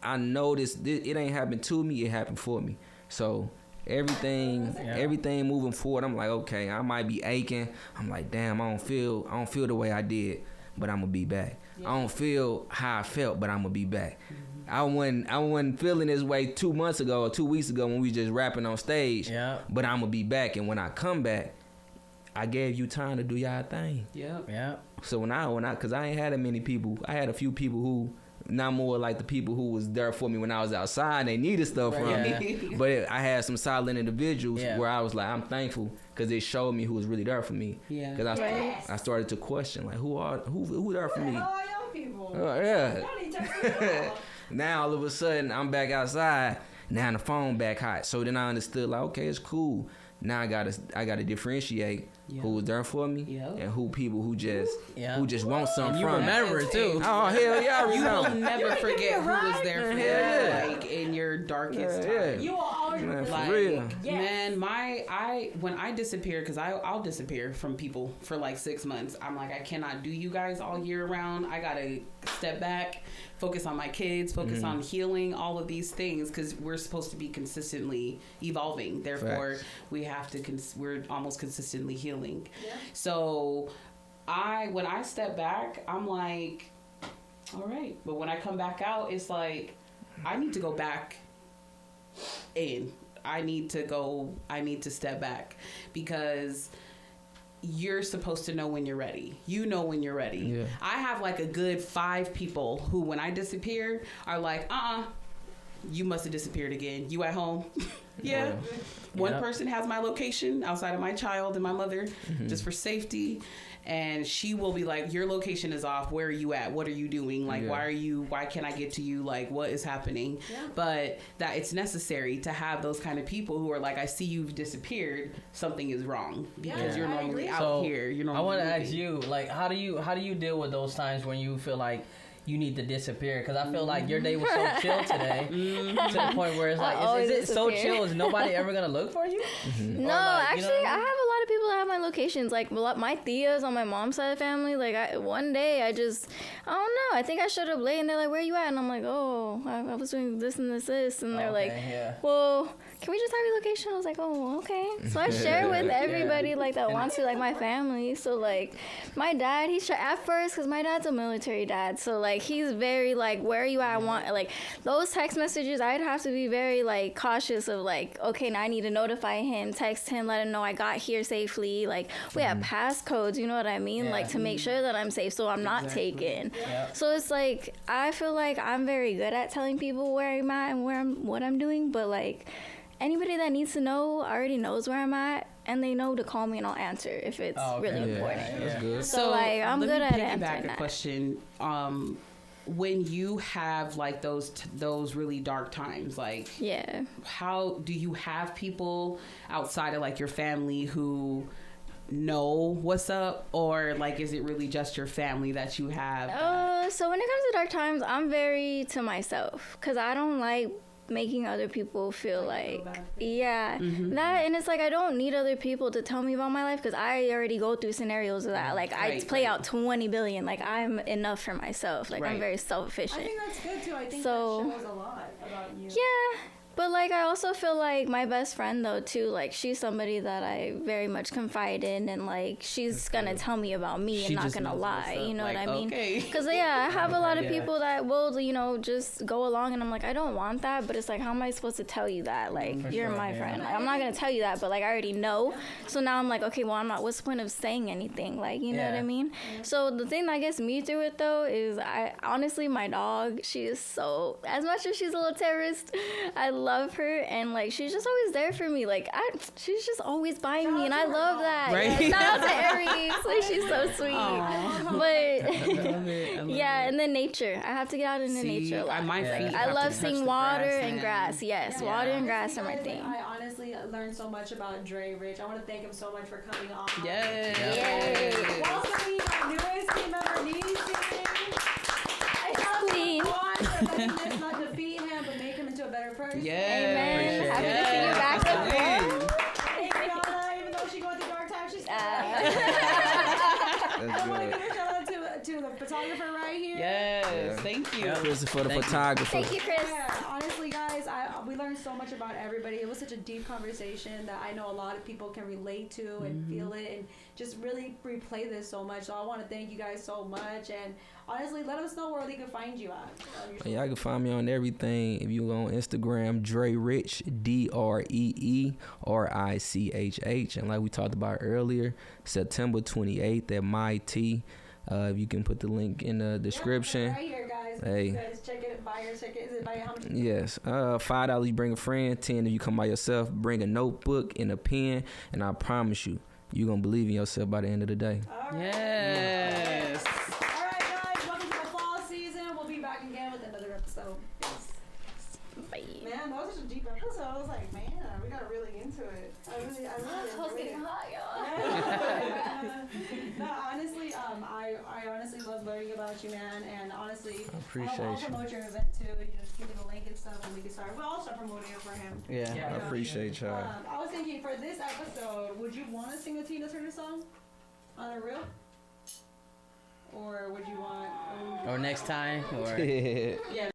Speaker 4: I know this it ain't happened to me, it happened for me. So everything moving forward, I'm like, okay, I might be aching. I'm like, damn, I don't feel the way I did, but I'm going to be back. I don't feel how I felt, but I'm going to be back. I wasn't feeling this way 2 months ago or 2 weeks ago when we just rapping on stage. Yeah. But I'm gonna be back, and when I come back, I gave you time to do y'all thing. Yeah. Yeah. So when I, cause I ain't had that many people. I had a few people who, not more like the people who was there for me when I was outside. They needed stuff from me. But I had some solid individuals where I was like, I'm thankful because they showed me who was really there for me. Yeah. Cause I started to question like, who there for me? People. Yeah. Now all of a sudden I'm back outside. Now the phone back hot. So then I understood like, okay, it's cool. Now I gotta differentiate who was there for me and who people who just want something from me.
Speaker 3: You remember it too.
Speaker 4: Oh hell yeah, I remember.
Speaker 2: You will never forget who was there for you, like in your darkest time.
Speaker 6: You will always
Speaker 4: remember. For real.
Speaker 2: Man, when I disappear, because I'll disappear from people for like 6 months. I'm like, I cannot do you guys all year round. I gotta step back, focus on my kids, focus on healing, all of these things, because we're supposed to be consistently evolving. Therefore, we have to. We're almost consistently healing. Yeah. So, when I step back, I'm like, all right. But when I come back out, it's like I need to go back in. I need to step back because you're supposed to know when you're ready. You know when you're ready. Yeah. I have like a good 5 people who, when I disappear, are like, you must have disappeared again. You at home? Yeah. One person has my location outside of my child and my mother, just for safety. And she will be like, your location is off. Where are you at? What are you doing? Like, why can't I get to you? Like, what is happening? Yeah. But that it's necessary to have those kind of people who are like, I see you've disappeared. Something is wrong because you're normally out here. You're normally
Speaker 3: I want to ask you, like, how do you deal with those times when you feel like you need to disappear? Because I feel like your day was so chill today to the point where it's like, is it so chill? Is nobody ever going to look for you?
Speaker 5: No, like, actually, I have a lot of people that have my locations. Like, my tias on my mom's side of the family, like, one day I don't know. I think I showed up late and they're like, where you at? And I'm like, oh, I was doing this and this. And they're like, well, can we just have your location? I was like, oh, okay. So I share with everybody, like, that wants to, like, my family. So, like, my dad, at first, because my dad's a military dad. So, like, he's very, like, where are you at? I want, like, those text messages, I'd have to be very, like, cautious of, like, okay, now I need to notify him, text him, let him know I got here safely. Like, we have passcodes, you know what I mean? Like, to make sure that I'm safe so I'm not taken. Yeah. So it's, like, I feel like I'm very good at telling people where I'm at and what I'm doing, but, like, anybody that needs to know already knows where I'm at, and they know to call me and I'll answer if it's really important. That's good. So, like, I'm good at answering that.
Speaker 2: Let me piggyback a question. When you have like those really dark times, like, how do you have people outside of like your family who know what's up, or like is it really just your family that you have?
Speaker 5: So when it comes to dark times, I'm very to myself because I don't like making other people feel like that, and it's like I don't need other people to tell me about my life because I already go through scenarios of that. Like, I play out 20 billion. Like, I'm enough for myself. Like, I'm very self-efficient.
Speaker 6: I think that's good too. I think that shows a lot about you.
Speaker 5: Yeah. But, like, I also feel like my best friend, though, too, like, she's somebody that I very much confide in, and, like, she's gonna tell me about me and not gonna lie, you know, like, what I mean? Because, I have a lot of people that will, you know, just go along, and I'm like, I don't want that, but it's like, how am I supposed to tell you that? Like, you're my friend. Like, I'm not gonna tell you that, but, like, I already know. So now I'm like, okay, well, what's the point of saying anything? Like, you know what I mean? So the thing that gets me through it, though, is honestly, my dog, she is so, as much as she's a little terrorist, I love her, and like she's just always there for me. Like she's just always by me, and I love that. Right? Yeah, shout out to Aries. Like, she's so sweet. Aww. But I love it. And then nature. I have to get out into nature a lot. I love seeing water and grass. Yes, water and grass are my thing.
Speaker 6: I honestly learned so much about Dree Rich. I want to thank him so much for coming on.
Speaker 2: Yes.
Speaker 5: Yay.
Speaker 6: Welcoming our newest team member, Nisi.
Speaker 5: Queen.
Speaker 6: Let's not defeat him, but make him into a better person.
Speaker 2: Yes.
Speaker 5: Amen. Happy to see you back again.
Speaker 6: Thank you, Donna. Even though she going through dark times, she's
Speaker 4: That's
Speaker 6: I want to
Speaker 4: good.
Speaker 6: give a shout out to the photographer right here.
Speaker 2: Yes. Thank you.
Speaker 4: Christopher, the
Speaker 3: Thank you.
Speaker 4: photographer.
Speaker 5: Thank you, Chris.
Speaker 6: Yeah, honestly, guys, we learned so much about everybody. It was such a deep conversation that I know a lot of people can relate to and feel it, and just really replay this so much. So I want to thank you guys so much, and honestly, let us know where they can find you at.
Speaker 4: Yeah, you can find me on everything. If you go on Instagram, Dree Rich, DreeRichH. And like we talked about earlier, September 28th at My Tea. You can put the link in the description.
Speaker 6: Yeah, right here, guys.
Speaker 4: Hey.
Speaker 6: You guys check it, buy it, check it. Is it by how much?
Speaker 4: Yes. $5 you bring a friend, 10 if you come by yourself. Bring a notebook and a pen, and I promise you, you're gonna believe in yourself by the end of the day.
Speaker 6: All right.
Speaker 2: Yes.
Speaker 6: All right, guys. Welcome to the fall season. We'll be back again with another episode.
Speaker 5: Bye.
Speaker 6: Man, that was such a deep episode. I was like, man, we got really into it. I really enjoyed it. No, honestly, I honestly love learning about you, man. And honestly, I'll promote your event too. You just give me the link and stuff, and we can start. We'll also promoting it for him.
Speaker 3: Yeah.
Speaker 4: I appreciate y'all.
Speaker 6: I was thinking for this episode, would you want to sing a Tina Turner song on a reel, or would you want?
Speaker 3: Or next time. Or
Speaker 2: Yeah.